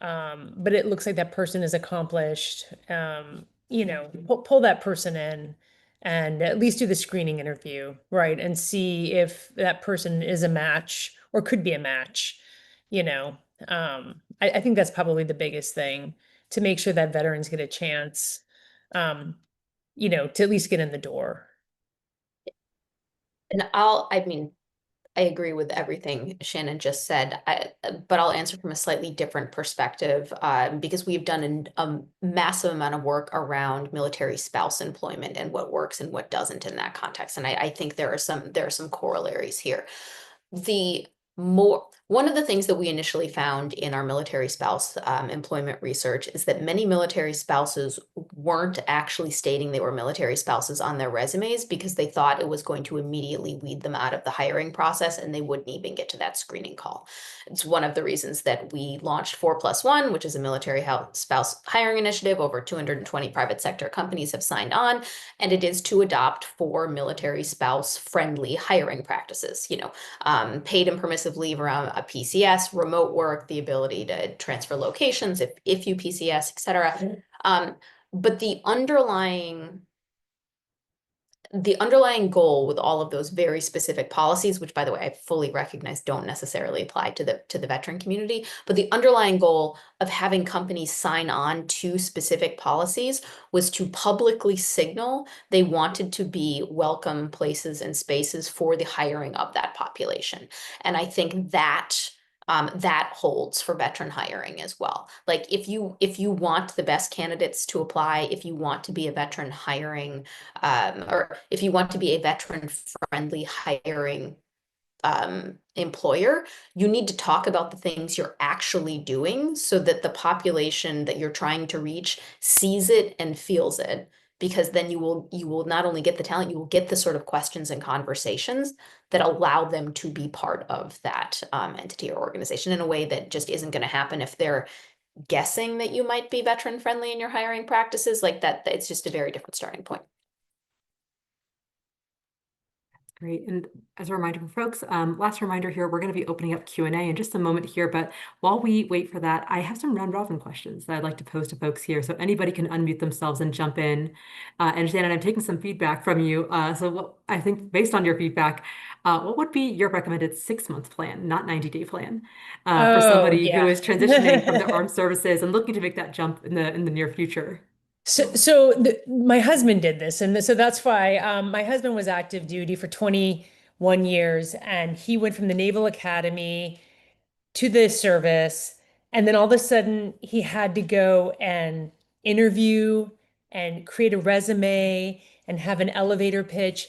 but it looks like that person is accomplished, pull that person in and at least do the screening interview, right? And see if that person is a match or could be a match, you know. I think that's probably the biggest thing to make sure that veterans get a chance, um, to at least get in the door. And I mean, I agree with everything Shannon just said, but I'll answer from a slightly different perspective because we've done a massive amount of work around military spouse employment and what works and what doesn't in that context. And I think there are some corollaries here. One of the things that we initially found in our military spouse employment research is that many military spouses weren't actually stating they were military spouses on their resumes because they thought it was going to immediately weed them out of the hiring process and they wouldn't even get to that screening call. It's one of the reasons that we launched 4+1, which is a military spouse hiring initiative. Over 220 private sector companies have signed on, and it is to adopt 4 military spouse friendly hiring practices. Paid and permissive leave around a PCS, remote work, the ability to transfer locations if you PCS, et cetera. But the underlying goal with all of those very specific policies, which by the way, I fully recognize don't necessarily apply to the veteran community, but the underlying goal of having companies sign on to specific policies was to publicly signal they wanted to be welcome places and spaces for the hiring of that population. And I think that that holds for veteran hiring as well. Like if you want the best candidates to apply, if you want to be a veteran hiring, or if you want to be a veteran friendly hiring employer, you need to talk about the things you're actually doing so that the population that you're trying to reach sees it and feels it, because then you will not only get the talent, you will get the sort of questions and conversations that allow them to be part of that entity or organization in a way that just isn't going to happen if they're guessing that you might be veteran friendly in your hiring practices. Like that, it's just a very different starting point. Great. And as a reminder for folks, last reminder here, we're going to be opening up Q&A in just a moment here. But while we wait for that, I have some round robin questions that I'd like to pose to folks here. So anybody can unmute themselves and jump in. And Shannon, I'm taking some feedback from you. So what, I think based on your feedback, what would be your recommended 6-month plan, not 90-day plan, for somebody who is transitioning from the armed services and looking to make that jump in the near future? My husband did this, and so that's why my husband was active duty for 21 years, and he went from the Naval Academy to the service, and then all of a sudden he had to go and interview and create a resume and have an elevator pitch,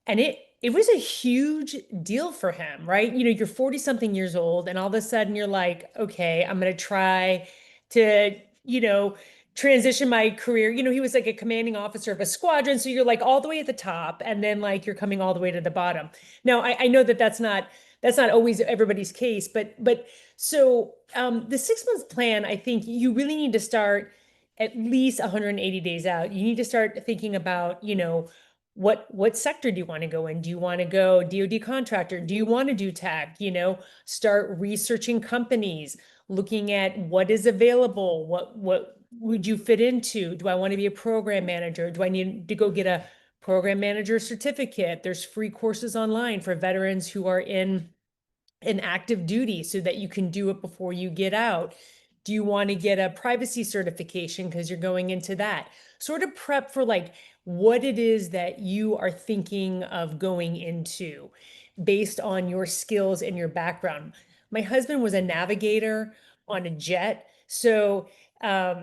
and it was a huge deal for him, right? You're 40 something years old, and all of a sudden you're like, okay, I'm going to try to, transition my career. He was like a commanding officer of a squadron. So you're like all the way at the top, and then like you're coming all the way to the bottom. Now, I know that that's not always everybody's case, but so the 6 month plan, I think you really need to start at least 180 days out. You need to start thinking about, what sector do you want to go in? Do you want to go DoD contractor? Do you want to do tech? Start researching companies, looking at what is available. What would you fit into? Do I want to be a program manager? Do I need to go get a program manager certificate? There's free courses online for veterans who are in active duty so that you can do it before you get out. Do you want to get a privacy certification because you're going into that? Sort of prep for like what it is that you are thinking of going into based on your skills and your background. My husband was a navigator on a jet. So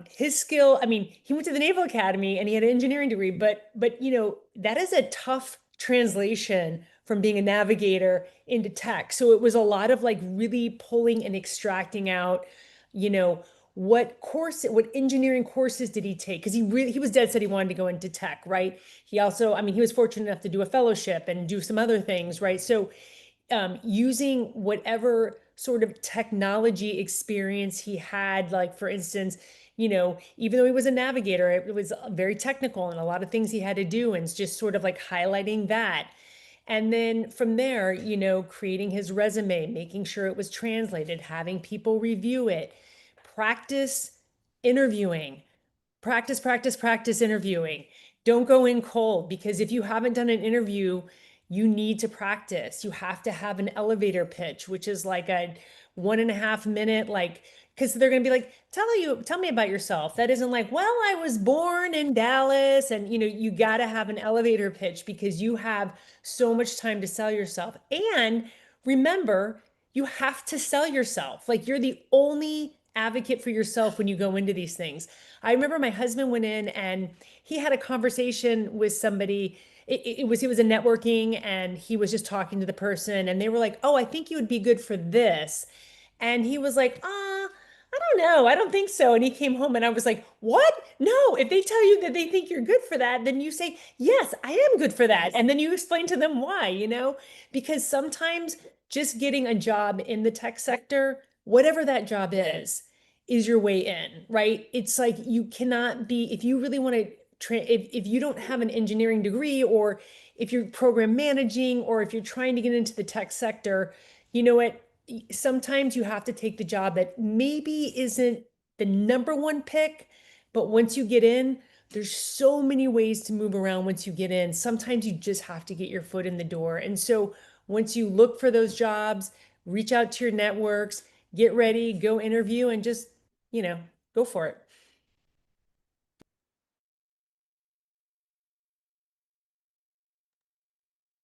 his skill, I mean, he went to the Naval Academy and he had an engineering degree, but that is a tough translation from being a navigator into tech. So it was a lot of like really pulling and extracting out, what engineering courses did he take? Because he was dead set he wanted to go into tech, right? He also, I mean, he was fortunate enough to do a fellowship and do some other things, right? So using whatever sort of technology experience he had, like for instance, even though he was a navigator, it was very technical and a lot of things he had to do, and just sort of like highlighting that. And then from there, creating his resume, making sure it was translated, having people review it, practice interviewing, practice interviewing. Don't go in cold, because if you haven't done an interview, you need to practice. You have to have an elevator pitch, which is like a 1.5 minute, like, because they're going to be like, tell me about yourself. That isn't like, well, I was born in Dallas. And, you got to have an elevator pitch because you have so much time to sell yourself. And remember, you have to sell yourself. Like, you're the only advocate for yourself when you go into these things. I remember my husband went in and he had a conversation with somebody. It was a networking, and he was just talking to the person, and they were like, oh, I think you would be good for this. And he was like, I don't know. I don't think so. And he came home and I was like, what? No, if they tell you that they think you're good for that, then you say, yes, I am good for that. And then you explain to them why, because sometimes just getting a job in the tech sector, whatever that job is your way in, right? It's like you cannot be, if you really want to if you don't have an engineering degree, or if you're program managing, or if you're trying to get into the tech sector, you know what? Sometimes you have to take the job that maybe isn't the number one pick, but once you get in, there's so many ways to move around once you get in. Sometimes you just have to get your foot in the door. And so once you look for those jobs, reach out to your networks, get ready, go interview, and just, go for it.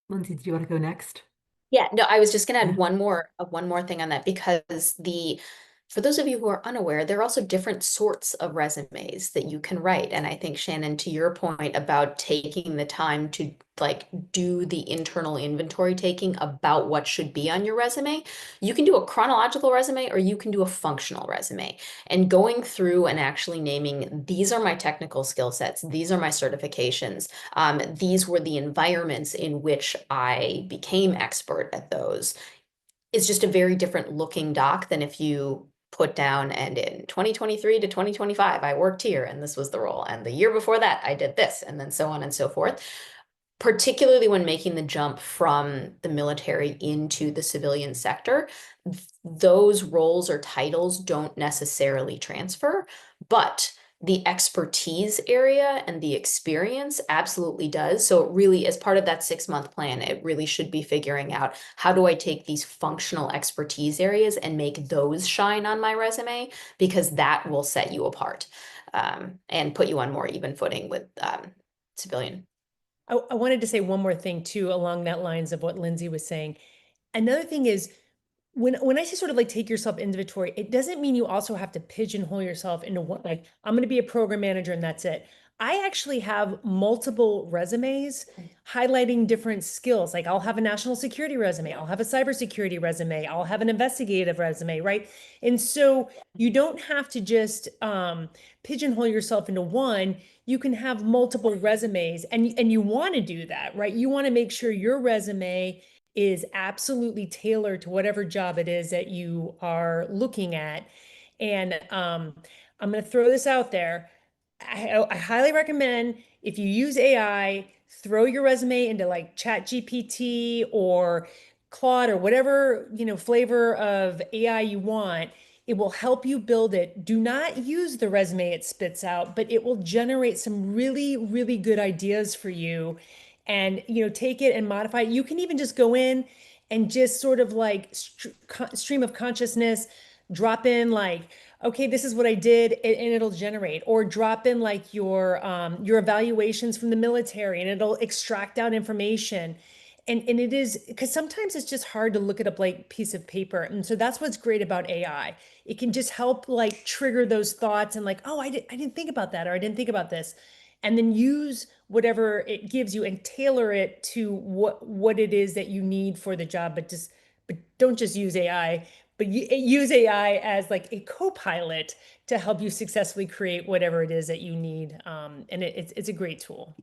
Lindsay, do you want to go next? Yeah, no, I was just gonna Yeah. add one more thing on that, because for those of you who are unaware, there are also different sorts of resumes that you can write. And I think, Shannon, to your point about taking the time to like do the internal inventory taking about what should be on your resume, you can do a chronological resume or you can do a functional resume. And going through and actually naming, these are my technical skill sets, these are my certifications, these were the environments in which I became expert at those, is just a very different looking doc than if you put down, and in 2023 to 2025, I worked here and this was the role. And the year before that, I did this, and then so on and so forth. Particularly when making the jump from the military into the civilian sector, those roles or titles don't necessarily transfer, but the expertise area and the experience absolutely does. So it really, as part of that 6 month plan, it really should be figuring out, how do I take these functional expertise areas and make those shine on my resume, because that will set you apart, and put you on more even footing with civilian. I wanted to say one more thing too, along that lines of what Lindsay was saying. Another thing is, when I say sort of like take yourself inventory, it doesn't mean you also have to pigeonhole yourself into what, like, I'm going to be a program manager and that's it. I actually have multiple resumes highlighting different skills. Like I'll have a national security resume, I'll have a cybersecurity resume, I'll have an investigative resume, right? And so you don't have to just pigeonhole yourself into one. You can have multiple resumes, and you want to do that, right? You want to make sure your resume is absolutely tailored to whatever job it is that you are looking at. And I'm going to throw this out there. I highly recommend, if you use AI, throw your resume into like ChatGPT or Claude or whatever, flavor of AI you want. It will help you build it. Do not use the resume it spits out, but it will generate some really, really good ideas for you. And, take it and modify it. You can even just go in and just sort of like stream of consciousness, drop in like, okay, this is what I did, and it'll generate, or drop in like your evaluations from the military, and it'll extract out information. And it is, because sometimes it's just hard to look at a blank piece of paper. And so that's what's great about AI. It can just help like trigger those thoughts and like, oh, I didn't think about that, or I didn't think about this. And then use whatever it gives you and tailor it to what it is that you need for the job. But don't just use AI, but use AI as like a co-pilot to help you successfully create whatever it is that you need. And it's a great tool.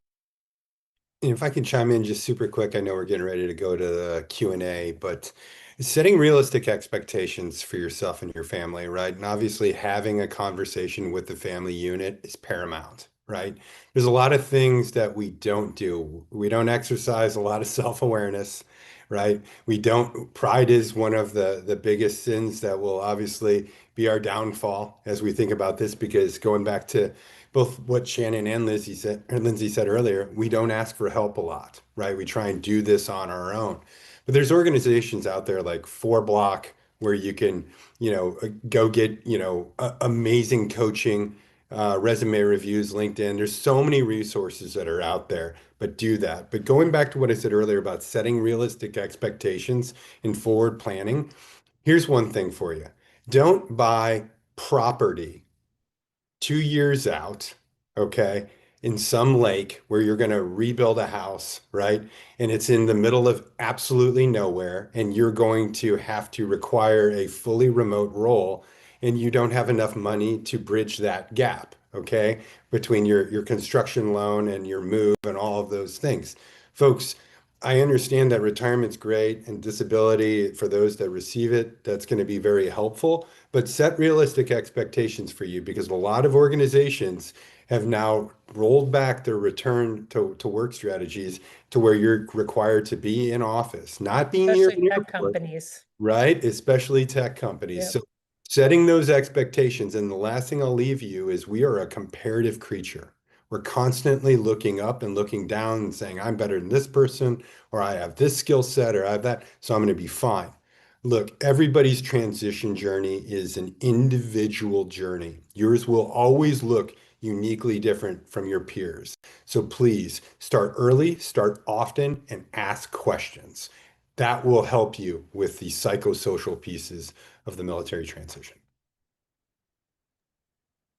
And if I can chime in just super quick, I know we're getting ready to go to the Q&A, but setting realistic expectations for yourself and your family, right? And obviously having a conversation with the family unit is paramount, right? There's a lot of things that we don't do. We don't exercise a lot of self-awareness, right? Pride is one of the biggest sins that will obviously be our downfall as we think about this, because going back to both what Shannon and Lindsay said earlier, we don't ask for help a lot, right? We try and do this on our own. But there's organizations out there like 4Block where you can, go get, amazing coaching, resume reviews, LinkedIn. There's so many resources that are out there, but do that. But going back to what I said earlier about setting realistic expectations and forward planning, here's one thing for you. Don't buy property 2 years out, okay, in some lake where you're going to rebuild a house, right? And it's in the middle of absolutely nowhere, and you're going to have to require a fully remote role, and you don't have enough money to bridge that gap, okay, between your construction loan and your move and all of those things. Folks, I understand that retirement's great and disability for those that receive it, that's going to be very helpful, but set realistic expectations for you, because a lot of organizations have now rolled back their return to work strategies to where you're required to be in office, not being near Especially an tech airport, companies. right? Especially tech companies. Yep. So setting those expectations. And the last thing I'll leave you is we are a comparative creature. We're constantly looking up and looking down and saying, I'm better than this person, or I have this skill set, or I have that, so I'm going to be fine. Look, everybody's transition journey is an individual journey. Yours will always look uniquely different from your peers. So please start early, start often, and ask questions. That will help you with the psychosocial pieces of the military transition.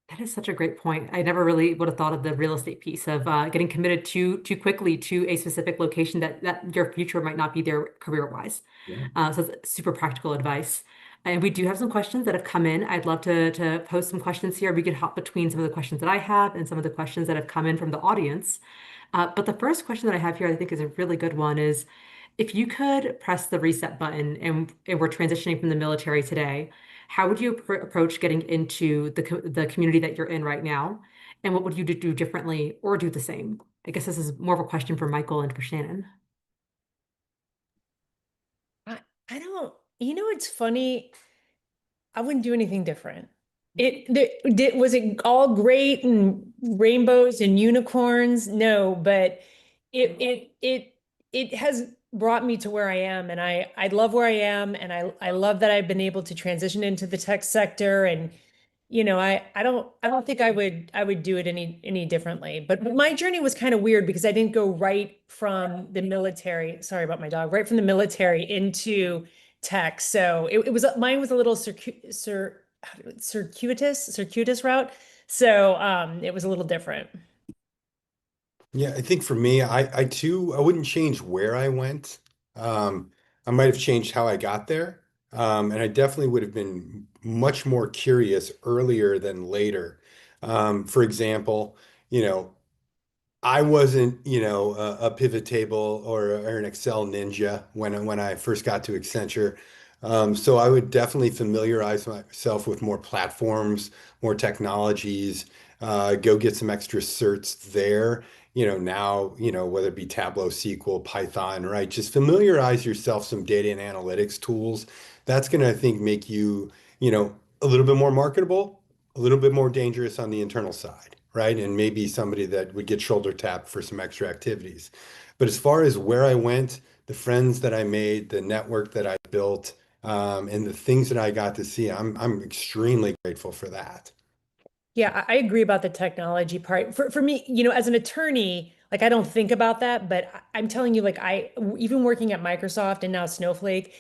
That is such a great point. I never really would have thought of the real estate piece of getting committed too quickly to a specific location that your future might not be there career-wise. Yeah. So it's super practical advice. And we do have some questions that have come in. I'd love to post some questions here. We could hop between some of the questions that I have and some of the questions that have come in from the audience. But the first question that I have here, I think is a really good one, is if you could press the reset button and we're transitioning from the military today, how would you approach getting into the community that you're in right now? And what would you do differently or do the same? I guess this is more of a question for Michael and for Shannon. I don't, it's funny. I wouldn't do anything different. Was it all great and rainbows and unicorns? No, but it has brought me to where I am, and I love where I am, and I love that I've been able to transition into the tech sector. And I don't think I would do it any differently. But my journey was kind of weird because I didn't go right from the military. Sorry about my dog. Right from the military into tech. So it was mine was a little circuitous route. So it was a little different. Yeah, I think for me, I too, I wouldn't change where I went. Um, I might have changed how I got there. And I definitely would have been much more curious earlier than later. For example, you know, I wasn't, a pivot table or an Excel ninja when I first got to Accenture. So I would definitely familiarize myself with more platforms, more technologies, go get some extra certs there. Now, whether it be Tableau, SQL, Python, right? Just familiarize yourself some data and analytics tools. That's going to, I think, make you, a little bit more marketable, a little bit more dangerous on the internal side, right? And maybe somebody that would get shoulder tapped for some extra activities. But as far as where I went, the friends that I made, the network that I built, and the things that I got to see, I'm extremely grateful for that. Yeah, I agree about the technology part. For me, as an attorney, like I don't think about that, but I'm telling you, like even working at Microsoft and now Snowflake,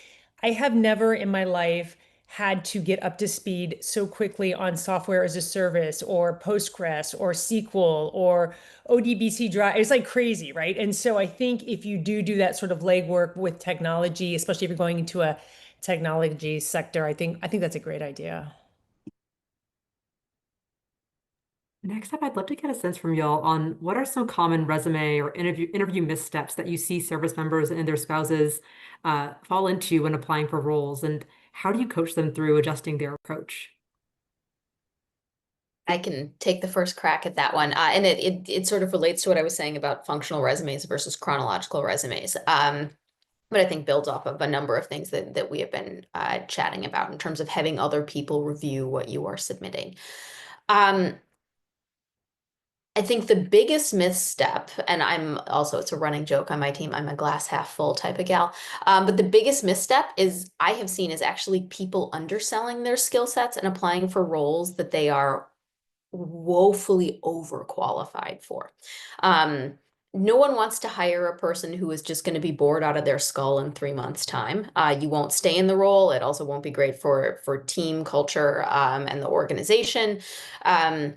I have never in my life had to get up to speed so quickly on software as a service or Postgres or SQL or ODBC Drive. It's like crazy, right? And so I think if you do that sort of legwork with technology, especially if you're going into a technology sector, I think that's a great idea. Next up, I'd love to get a sense from y'all on what are some common resume or interview missteps that you see service members and their spouses fall into when applying for roles, and how do you coach them through adjusting their approach? I can take the first crack at that one. And it sort of relates to what I was saying about functional resumes versus chronological resumes. But I think builds off of a number of things that we have been chatting about in terms of having other people review what you are submitting. Um, I think the biggest misstep, and it's a running joke on my team, I'm a glass half full type of gal. But the biggest misstep I have seen is actually people underselling their skill sets and applying for roles that they are woefully overqualified for. Um, no one wants to hire a person who is just going to be bored out of their skull in 3 months' time. You won't stay in the role. It also won't be great for team culture and the organization. Um,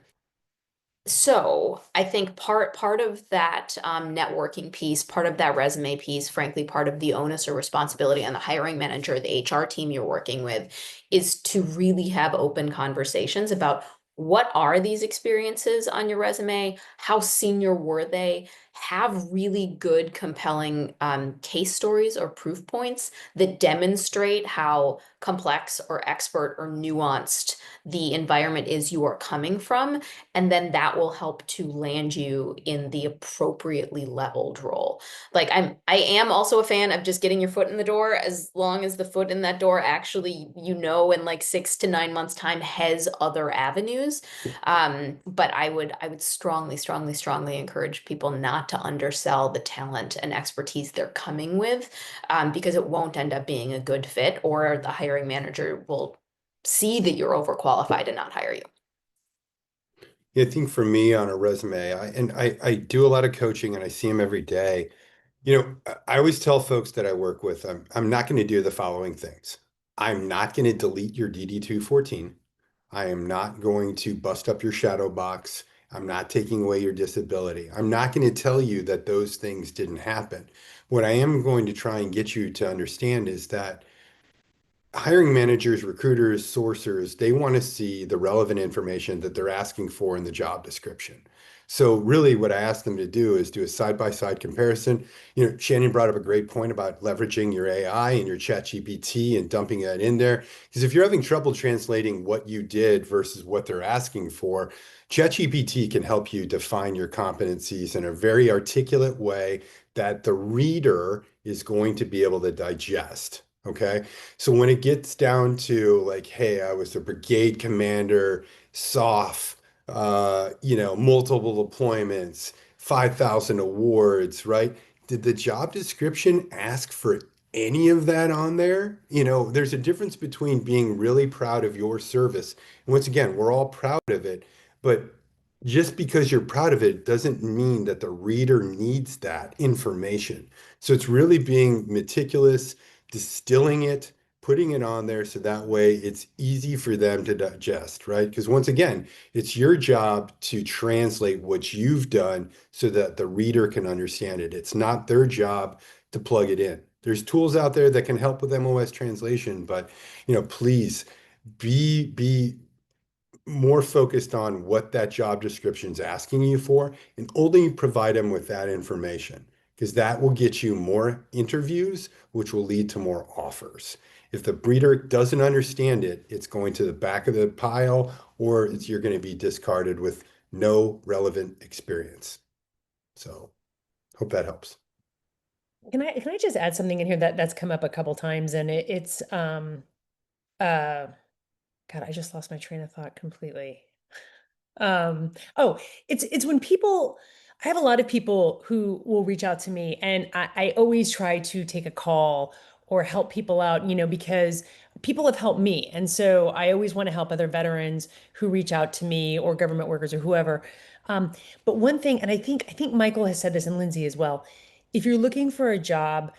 so I think part of that networking piece, part of that resume piece, frankly, part of the onus or responsibility on the hiring manager, the HR team you're working with, is to really have open conversations about what are these experiences on your resume? How senior were they? Have really good, compelling case stories or proof points that demonstrate how complex or expert or nuanced the environment is you are coming from, and then that will help to land you in the appropriately leveled role. Like I am also a fan of just getting your foot in the door, as long as the foot in that door actually, in like 6 to 9 months time has other avenues. But I would strongly, strongly, strongly encourage people not to undersell the talent and expertise they're coming with, because it won't end up being a good fit, or the hiring manager will see that you're overqualified and not hire you. Yeah, I think for me on a resume, I do a lot of coaching and I see them every day. I always tell folks that I work with, I'm not going to do the following things. I'm not going to delete your DD-214. I am not going to bust up your shadow box. I'm not taking away your disability. I'm not going to tell you that those things didn't happen. What I am going to try and get you to understand is that hiring managers, recruiters, sourcers, they want to see the relevant information that they're asking for in the job description. So really what I ask them to do is do a side-by-side comparison. Shannon brought up a great point about leveraging your AI and your chat GPT and dumping that in there. Because if you're having trouble translating what you did versus what they're asking for, ChatGPT can help you define your competencies in a very articulate way that the reader is going to be able to digest. Okay. So when it gets down to like, hey, I was a brigade commander, SOF, multiple deployments, 5,000 awards, right? Did the job description ask for any of that on there? There's a difference between being really proud of your service. And once again, we're all proud of it, but just because you're proud of it doesn't mean that the reader needs that information. So it's really being meticulous, distilling it, putting it on there so that way it's easy for them to digest, right? Because once again, it's your job to translate what you've done so that the reader can understand it. It's not their job to plug it in. There's tools out there that can help with MOS translation, but please be more focused on what that job description is asking you for, and only provide them with that information, because that will get you more interviews, which will lead to more offers. If the breeder doesn't understand it, it's going to the back of the pile, or you're going to be discarded with no relevant experience. So hope that helps. Can I just add something in here that's come up a couple times, and it's God, I just lost my train of thought completely. Oh, it's when people, I have a lot of people who will reach out to me, and I always try to take a call or help people out, because people have helped me. And so I always want to help other veterans who reach out to me, or government workers, or whoever. But one thing, and I think Michael has said this, and Lindsay as well, if you're looking for a job,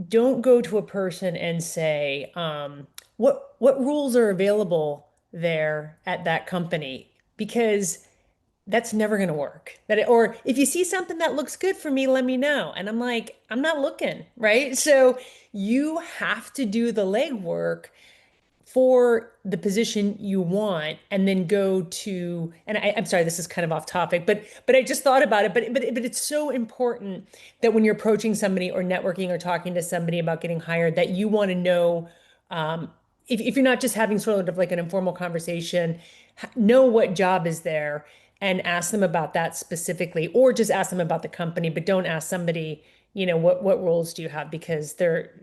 don't go to a person and say, what rules are available there at that company, because that's never going to work. Or if you see something that looks good for me, let me know. And I'm like, I'm not looking, right? So you have to do the legwork for the position you want, and then go to, and I'm sorry, this is kind of off topic, but I just thought about it, but it's so important that when you're approaching somebody or networking or talking to somebody about getting hired, that you want to know, if you're not just having sort of like an informal conversation, know what job is there and ask them about that specifically, or just ask them about the company, but don't ask somebody, what roles do you have? Because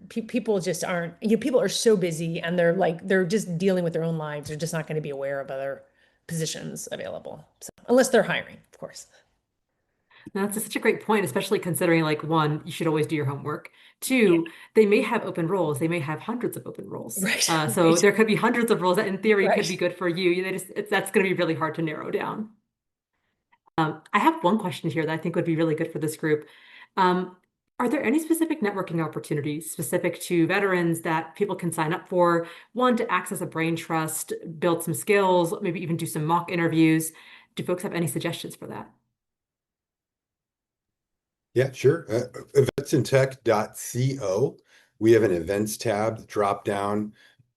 people just aren't, people are so busy, and they're just dealing with their own lives. They're just not going to be aware of other positions available. So, unless they're hiring, of course. Now, that's such a great point, especially considering, like, one, you should always do your homework. Two, they may have open roles. They may have hundreds of open roles. Right. So Right. there could be hundreds of roles that in theory could be Right. good for you. That's going to be really hard to narrow down. I have one question here that I think would be really good for this group. Are there any specific networking opportunities specific to veterans that people can sign up for? One, to access a brain trust, build some skills, maybe even do some mock interviews. Do folks have any suggestions for that? Yeah, sure. Eventsintech.co. We have an events tab, drop down.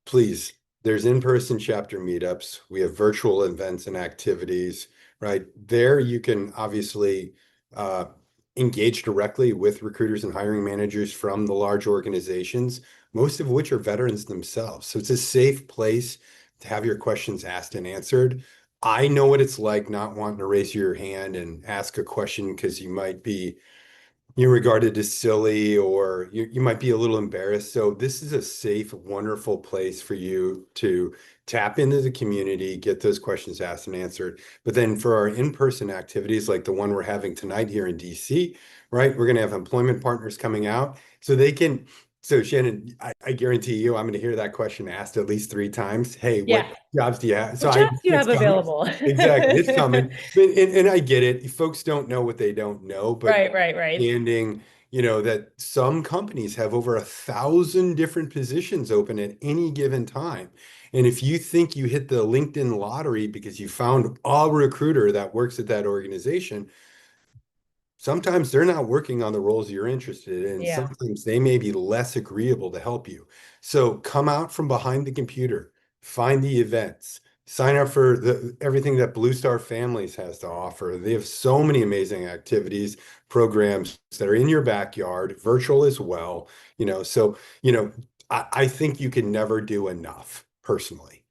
Please, there's in-person chapter meetups. We have virtual events and activities, right? There you can obviously engage directly with recruiters and hiring managers from the large organizations, most of which are veterans themselves. So it's a safe place to have your questions asked and answered. I know what it's like not wanting to raise your hand and ask a question because you're regarded as silly, or you might be a little embarrassed. So this is a safe, wonderful place for you to tap into the community, get those questions asked and answered. But then for our in-person activities, like the one we're having tonight here in DC, right? We're going to have employment partners coming out so they can. So Shannon, I guarantee you, I'm going to hear that question asked at least 3 times. Hey, Yeah. what jobs do you have? So What jobs do you it's have coming. available? Exactly, it's coming. And I get it. Folks don't know what they don't know, but Right. understanding, that some companies have over 1,000 different positions open at any given time. And if you think you hit the LinkedIn lottery because you found a recruiter that works at that organization, sometimes they're not working on the roles you're interested in. Yeah. Sometimes they may be less agreeable to help you. So come out from behind the computer, find the events, sign up for everything that Blue Star Families has to offer. They have so many amazing activities, programs that are in your backyard, virtual as well. So, I think you can never do enough personally.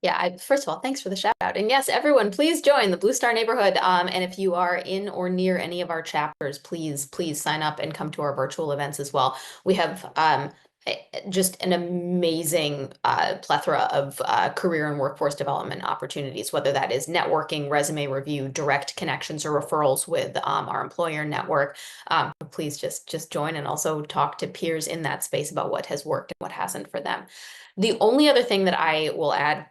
Yeah, first of all, thanks for the shout out. And yes, everyone, please join the Blue Star neighborhood. And if you are in or near any of our chapters, please sign up and come to our virtual events as well. We have just an amazing plethora of career and workforce development opportunities, whether that is networking, resume review, direct connections or referrals with our employer network. Please just join, and also talk to peers in that space about what has worked and what hasn't for them. The only other thing that I will add,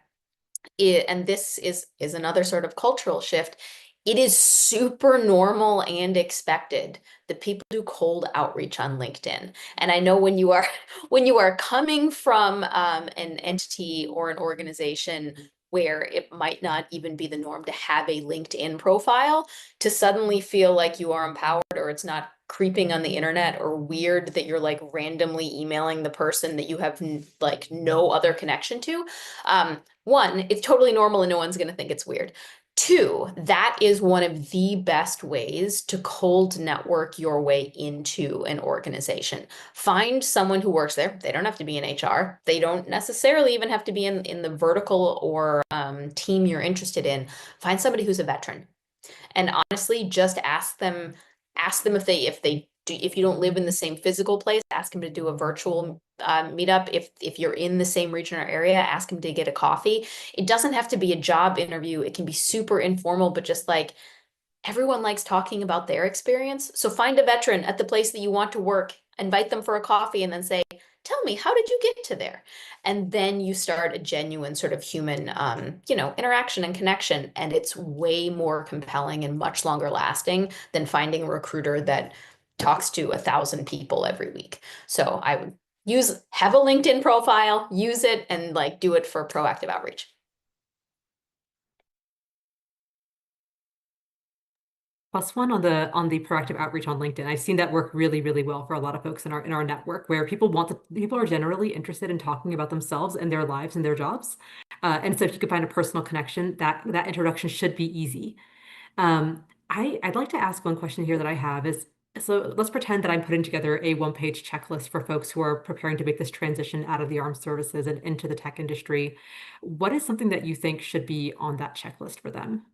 and this is another sort of cultural shift, It is super normal and expected that people do cold outreach on LinkedIn. And I know when you are when you are coming from an entity or an organization where it might not even be the norm to have a LinkedIn profile, to suddenly feel like you are empowered or it's not creeping on the internet or weird that you're like randomly emailing the person that you have like no other connection to. One, it's totally normal and no one's going to think it's weird. Two, that is one of the best ways to cold network your way into an organization. Find someone who works there. They don't have to be in HR. They don't necessarily even have to be in the vertical or team you're interested in. Find somebody who's a veteran. And honestly, just ask them if you don't live in the same physical place, ask them to do a virtual meetup. If you're in the same region or area, ask them to get a coffee. It doesn't have to be a job interview. It can be super informal, but just like everyone likes talking about their experience. So find a veteran at the place that you want to work, invite them for a coffee, and then say, tell me, how did you get to there? And then you start a genuine sort of human, interaction and connection. And it's way more compelling and much longer lasting than finding a recruiter that talks to 1,000 people every week. So I would have a LinkedIn profile, use it, and like do it for proactive outreach. +1 on the proactive outreach on LinkedIn. I've seen that work really, really well for a lot of folks in our network, where people are generally interested in talking about themselves and their lives and their jobs. And so if you could find a personal connection, that introduction should be easy. I'd like to ask one question here that I have is, so let's pretend that I'm putting together a one-page checklist for folks who are preparing to make this transition out of the armed services and into the tech industry. What is something that you think should be on that checklist for them?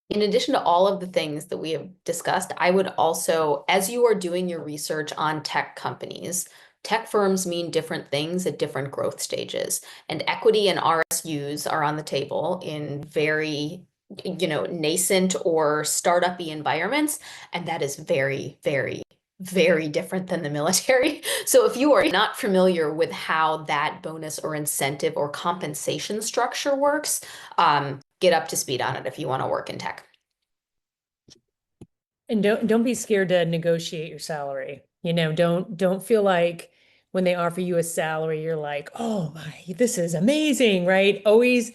In addition to all of the things that we have discussed, I would also, as you are doing your research on tech companies, tech firms mean different things at different growth stages. And equity and RSUs are on the table in very, nascent or startup-y environments. And that is very, very, very different than the military. So if you are not familiar with how that bonus or incentive or compensation structure works, get up to speed on it if you want to work in tech. And don't be scared to negotiate your salary. Don't feel like when they offer you a salary, you're like, oh my, this is amazing, right? Always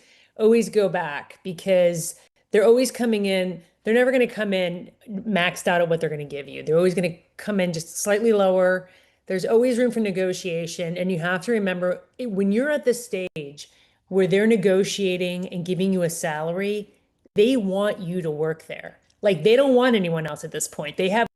go back, because they're always coming in. They're never going to come in maxed out at what they're going to give you. They're always going to come in just slightly lower. There's always room for negotiation. And you have to remember, when you're at the stage where they're negotiating and giving you a salary, they want you to work there. Like, they don't want anyone else at this point. They have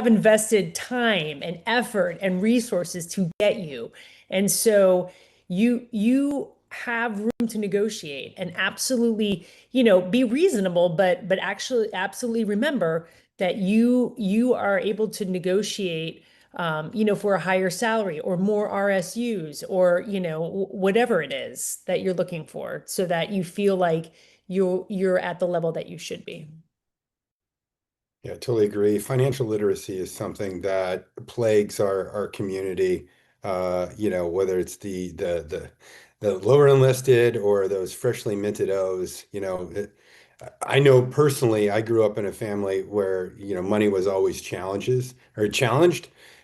invested time and effort and resources to get you. And so you have room to negotiate, and absolutely, be reasonable, but actually absolutely remember that you are able to negotiate, for a higher salary or more RSUs, or, whatever it is that you're looking for, so that you feel like you're at the level that you should be. Yeah, totally agree. Financial literacy is something that plagues our community. Whether it's the lower enlisted or those freshly minted O's. I know personally, I grew up in a family where money was always challenged.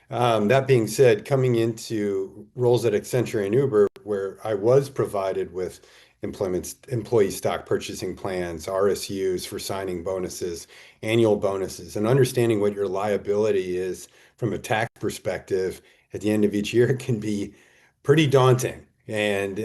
That being said, coming into roles at Accenture and Uber, where I was provided with employee stock purchasing plans, RSUs for signing bonuses, annual bonuses, and understanding what your liability is from a tax perspective at the end of each year can be pretty daunting. And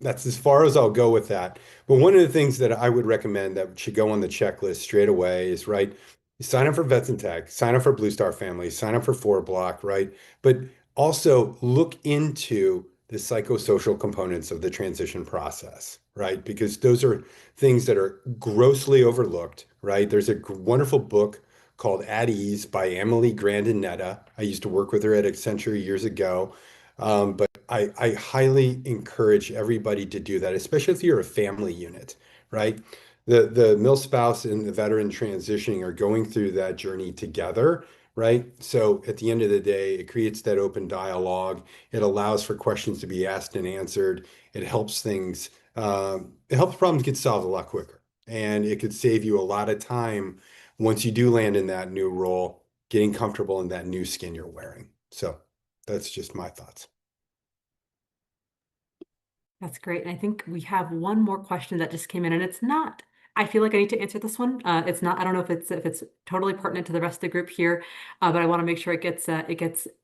that's as far as I'll go with that. But one of the things that I would recommend that should go on the checklist straight away is, right, sign up for Vets and Tech, sign up for Blue Star Family, sign up for 4Block, right? But also look into the psychosocial components of the transition process, right? Because those are things that are grossly overlooked, right? There's a wonderful book called At Ease by Emily Grandinetta. I used to work with her at Accenture years ago. But I highly encourage everybody to do that, especially if you're a family unit, right? The mil spouse and the veteran transitioning are going through that journey together, right? So at the end of the day, it creates that open dialogue. It allows for questions to be asked and answered. It helps it helps problems get solved a lot quicker. And it could save you a lot of time once you do land in that new role, getting comfortable in that new skin you're wearing. So that's just my thoughts. That's great. And I think we have one more question that just came in, and it's not, I feel like I need to answer this one. It's not, I don't know if it's totally pertinent to the rest of the group here, but I want to make sure it gets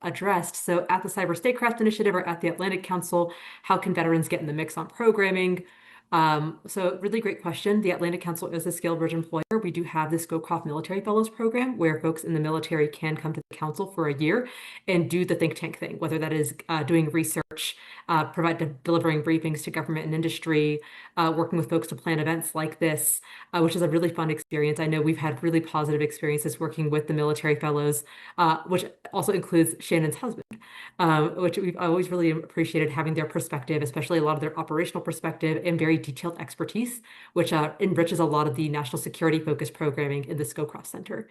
addressed. So at the Cyber Statecraft Initiative or at the Atlantic Council, how can veterans get in the mix on programming? So really great question. The Atlantic Council is a scale-bridge employer. We do have the Scowcroft Military Fellows Program where folks in the military can come to the council for a year and do the think tank thing, whether that is doing research, delivering briefings to government and industry, working with folks to plan events like this, which is a really fun experience. I know we've had really positive experiences working with the military fellows, which also includes Shannon's husband, which we've always really appreciated having their perspective, especially a lot of their operational perspective and very detailed expertise, which enriches a lot of the national security focused programming in the Scowcroft Center.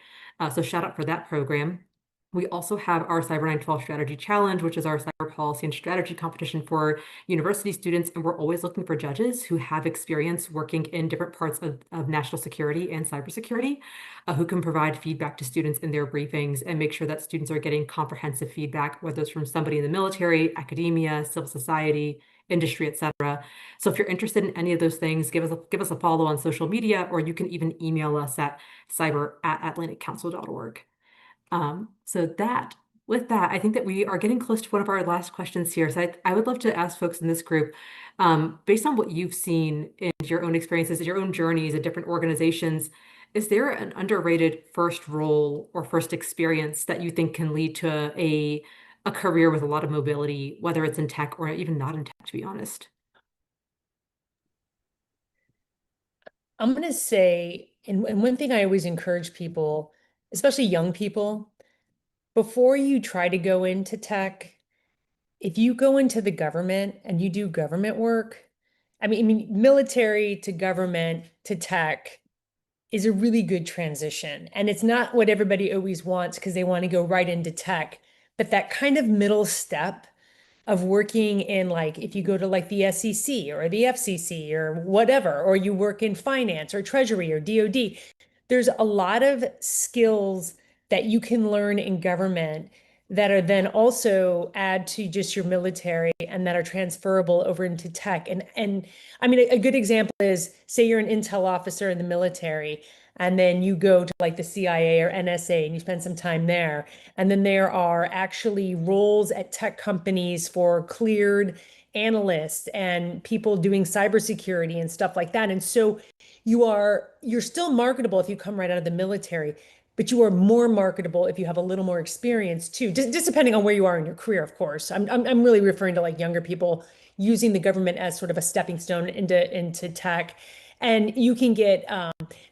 So shout out for that program. We also have our Cyber 912 Strategy Challenge, which is our cyber policy and strategy competition for university students. And we're always looking for judges who have experience working in different parts of national security and cybersecurity, who can provide feedback to students in their briefings and make sure that students are getting comprehensive feedback, whether it's from somebody in the military, academia, civil society, industry, etc. So if you're interested in any of those things, give us a follow on social media, or you can even email us at cyber@atlanticcouncil.org. With that, I think that we are getting close to one of our last questions here. So I would love to ask folks in this group, based on what you've seen in your own experiences, your own journeys at different organizations, is there an underrated first role or first experience that you think can lead to a career with a lot of mobility, whether it's in tech or even not in tech, to be honest? I'm going to say, and one thing I always encourage people, especially young people, before you try to go into tech, if you go into the government and you do government work, I mean, military to government to tech is a really good transition. And it's not what everybody always wants because they want to go right into tech, but that kind of middle step of working in, like, if you go to like the SEC or the FCC or whatever, or you work in finance or treasury or DoD, there's a lot of skills that you can learn in government that are then also add to just your military and that are transferable over into tech. And I mean, a good example is, say you're an intel officer in the military, and then you go to like the CIA or NSA and you spend some time there. And then there are actually roles at tech companies for cleared analysts and people doing cybersecurity and stuff like that. And so you're still marketable if you come right out of the military, but you are more marketable if you have a little more experience too. Just depending on where you are in your career, of course. I'm really referring to like younger people using the government as sort of a stepping stone into tech, and you can get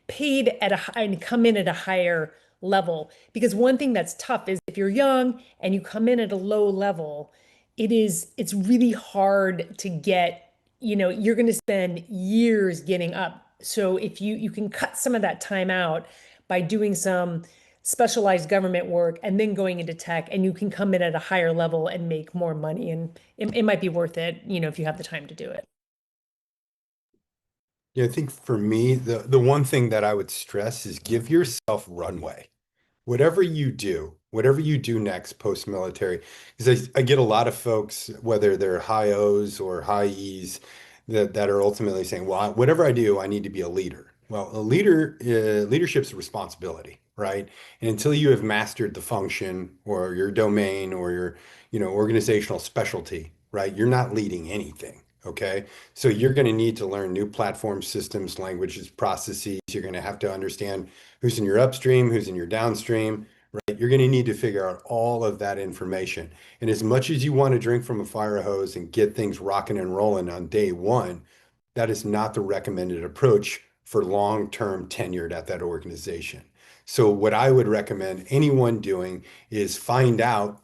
paid and come in at a higher level. Because one thing that's tough is if you're young and you come in at a low level, it's really hard to get, you're going to spend years getting up. So if you can cut some of that time out by doing some specialized government work and then going into tech, and you can come in at a higher level and make more money, and it might be worth it, if you have the time to do it. Yeah, I think for me, the one thing that I would stress is give yourself runway. Whatever you do next post-military, because I get a lot of folks, whether they're high O's or high E's, that are ultimately saying, well, whatever I do, I need to be a leader. Well, leadership's a responsibility, right? And until you have mastered the function or your domain or your, organizational specialty, right, you're not leading anything. Okay. So you're going to need to learn new platform systems, languages, processes. You're going to have to understand who's in your upstream, who's in your downstream, right? You're going to need to figure out all of that information. And as much as you want to drink from a fire hose and get things rocking and rolling on day one, that is not the recommended approach for long-term tenured at that organization. So what I would recommend anyone doing is find out,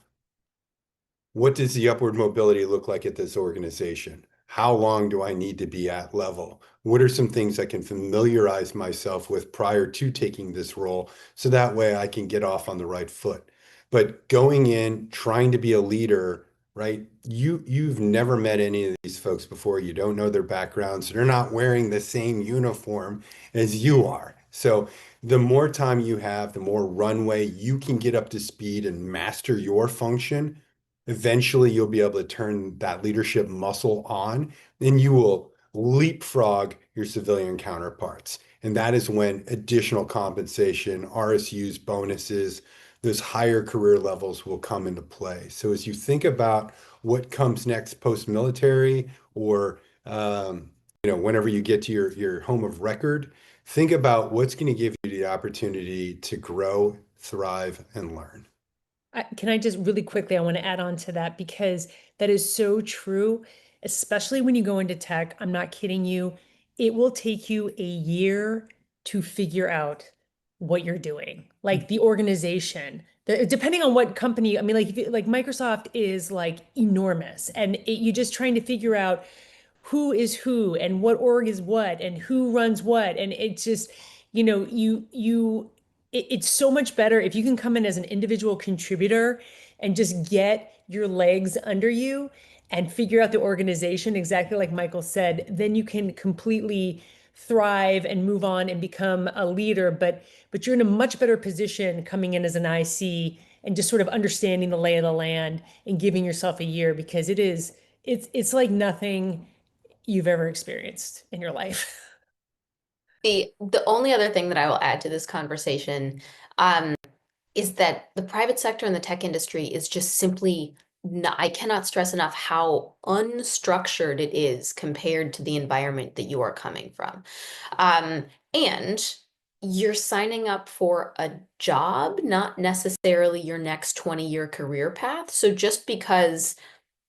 what does the upward mobility look like at this organization? How long do I need to be at level? What are some things I can familiarize myself with prior to taking this role, so that way I can get off on the right foot? but going in, trying to be a leader, right? You've never met any of these folks before. You don't know their backgrounds. They're not wearing the same uniform as you are. So the more time you have, the more runway you can get up to speed and master your function. Eventually, you'll be able to turn that leadership muscle on, and you will leapfrog your civilian counterparts. And that is when additional compensation, RSUs, bonuses, those higher career levels will come into play. So as you think about what comes next post-military, or whenever you get to your home of record, think about what's going to give you the opportunity to grow, thrive, and learn. Can I just really quickly, I want to add on to that because that is so true, especially when you go into tech. I'm not kidding you. It will take you a year to figure out what you're doing, like the organization, depending on what company. I mean, like, like Microsoft is like enormous, and you're just trying to figure out who is who and what org is what and who runs what. And it's just, it's so much better if you can come in as an individual contributor and just get your legs under you and figure out the organization exactly like Michael said. Then you can completely thrive and move on and become a leader. But you're in a much better position coming in as an IC and just sort of understanding the lay of the land and giving yourself a year, because it's like nothing you've ever experienced in your life. The only other thing that I will add to this conversation is that the private sector and the tech industry is just simply not, I cannot stress enough how unstructured it is compared to the environment that you are coming from. And you're signing up for a job, not necessarily your next 20-year career path. So just because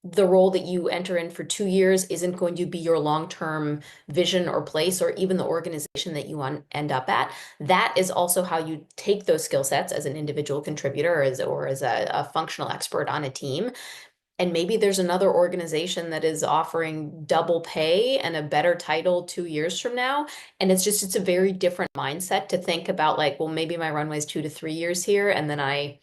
the role that you enter in for 2 years isn't going to be your long-term vision or place, or even the organization that you end up at, that is also how you take those skill sets as an individual contributor or as a functional expert on a team. And maybe there's another organization that is offering double pay and a better title 2 years from now. And it's a very different mindset to think about, like, well, maybe my runway is 2 to 3 years here, and then I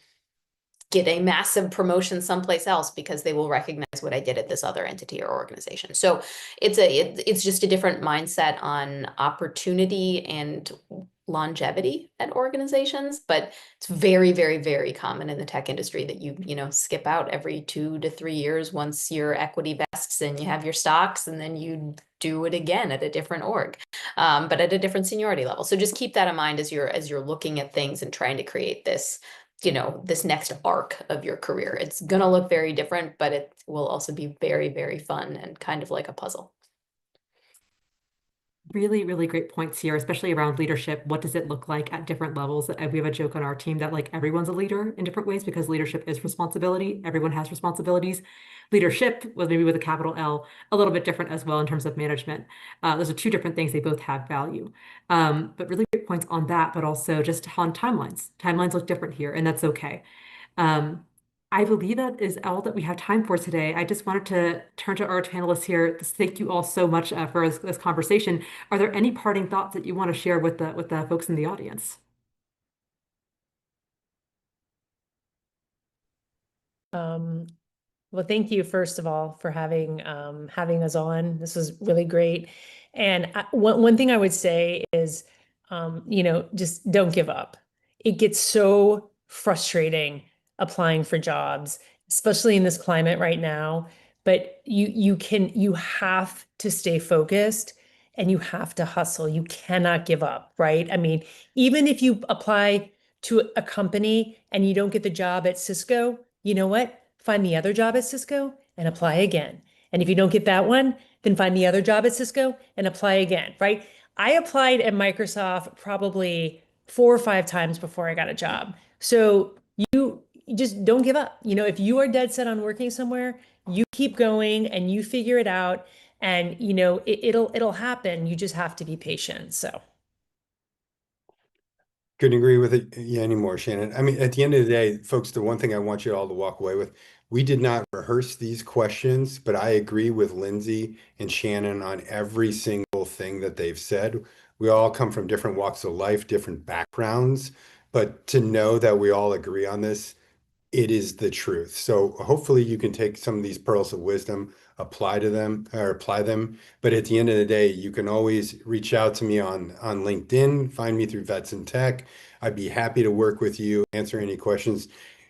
get a massive promotion someplace else because they will recognize what I did at this other entity or organization. So it's just a different mindset on opportunity and longevity at organizations, but it's very, very, very common in the tech industry that you skip out every 2 to 3 years once your equity vests and you have your stocks, and then you do it again at a different org, but at a different seniority level. So just keep that in mind as you're looking at things and trying to create this this next arc of your career. It's gonna look very different, but it will also be very, very fun and kind of like a puzzle. Really, really great points here, especially around leadership. What does it look like at different levels? We have a joke on our team that like everyone's a leader in different ways because leadership is responsibility. Everyone has responsibilities. Leadership was maybe with a capital L, a little bit different as well in terms of management. Those are two different things. They both have value. But really great points on that, but also just on timelines. Timelines look different here, and that's okay. I believe that is all that we have time for today. I just wanted to turn to our panelists here. Thank you all so much for this conversation. Are there any parting thoughts that you want to share with the folks in the audience? Well, thank you, first of all, for having us on. This was really great. And one thing I would say is, just don't give up. It gets so frustrating applying for jobs, especially in this climate right now. But you have to stay focused and you have to hustle. You cannot give up, right? I mean, even if you apply to a company and you don't get the job at Cisco, you know what? Find the other job at Cisco and apply again. And if you don't get that one, then find the other job at Cisco and apply again, right? I applied at Microsoft probably 4 or 5 times before I got a job. So you just don't give up. If you are dead set on working somewhere, you keep going and you figure it out, and it'll happen. You just have to be patient. So Couldn't agree with it anymore, Shannon. I mean, at the end of the day, folks, the one thing I want you all to walk away with, we did not rehearse these questions, but I agree with Lindsay and Shannon on every single thing that they've said. We all come from different walks of life, different backgrounds, but to know that we all agree on this it is the truth. So hopefully you can take some of these pearls of wisdom, apply them. But at the end of the day, you can always reach out to me on LinkedIn, find me through Vets in Tech. I'd be happy to work with you, answer any questions.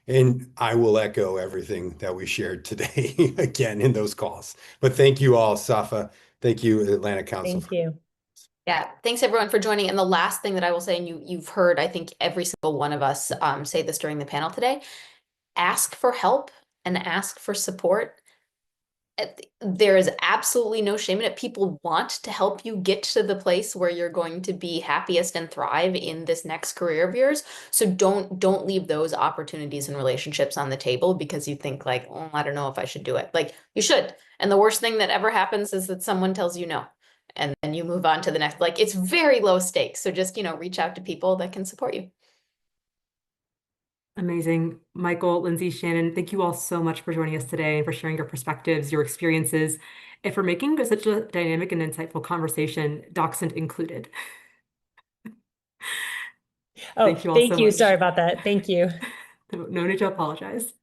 And I will echo everything that we shared today again in those calls. But thank you all, Safa. Thank you, Atlanta Council. Thank you. Yeah, thanks everyone for joining. And the last thing that I will say, and you've heard, I think every single one of us say this during the panel today, ask for help and ask for support. There is absolutely no shame in it. People want to help you get to the place where you're going to be happiest and thrive in this next career of yours. So don't leave those opportunities and relationships on the table because you think like, oh, I don't know if I should do it. Like you should. And the worst thing that ever happens is that someone tells you no. And then you move on to the next. Like it's very low stakes. So just, reach out to people that can support you. Amazing. Michael, Lindsay, Shannon, thank you all so much for joining us today and for sharing your perspectives, your experiences, and for making such a dynamic and insightful conversation, Dachshund included. Oh, Thank you all thank so you. much. Sorry about that. Thank you. No need to apologize.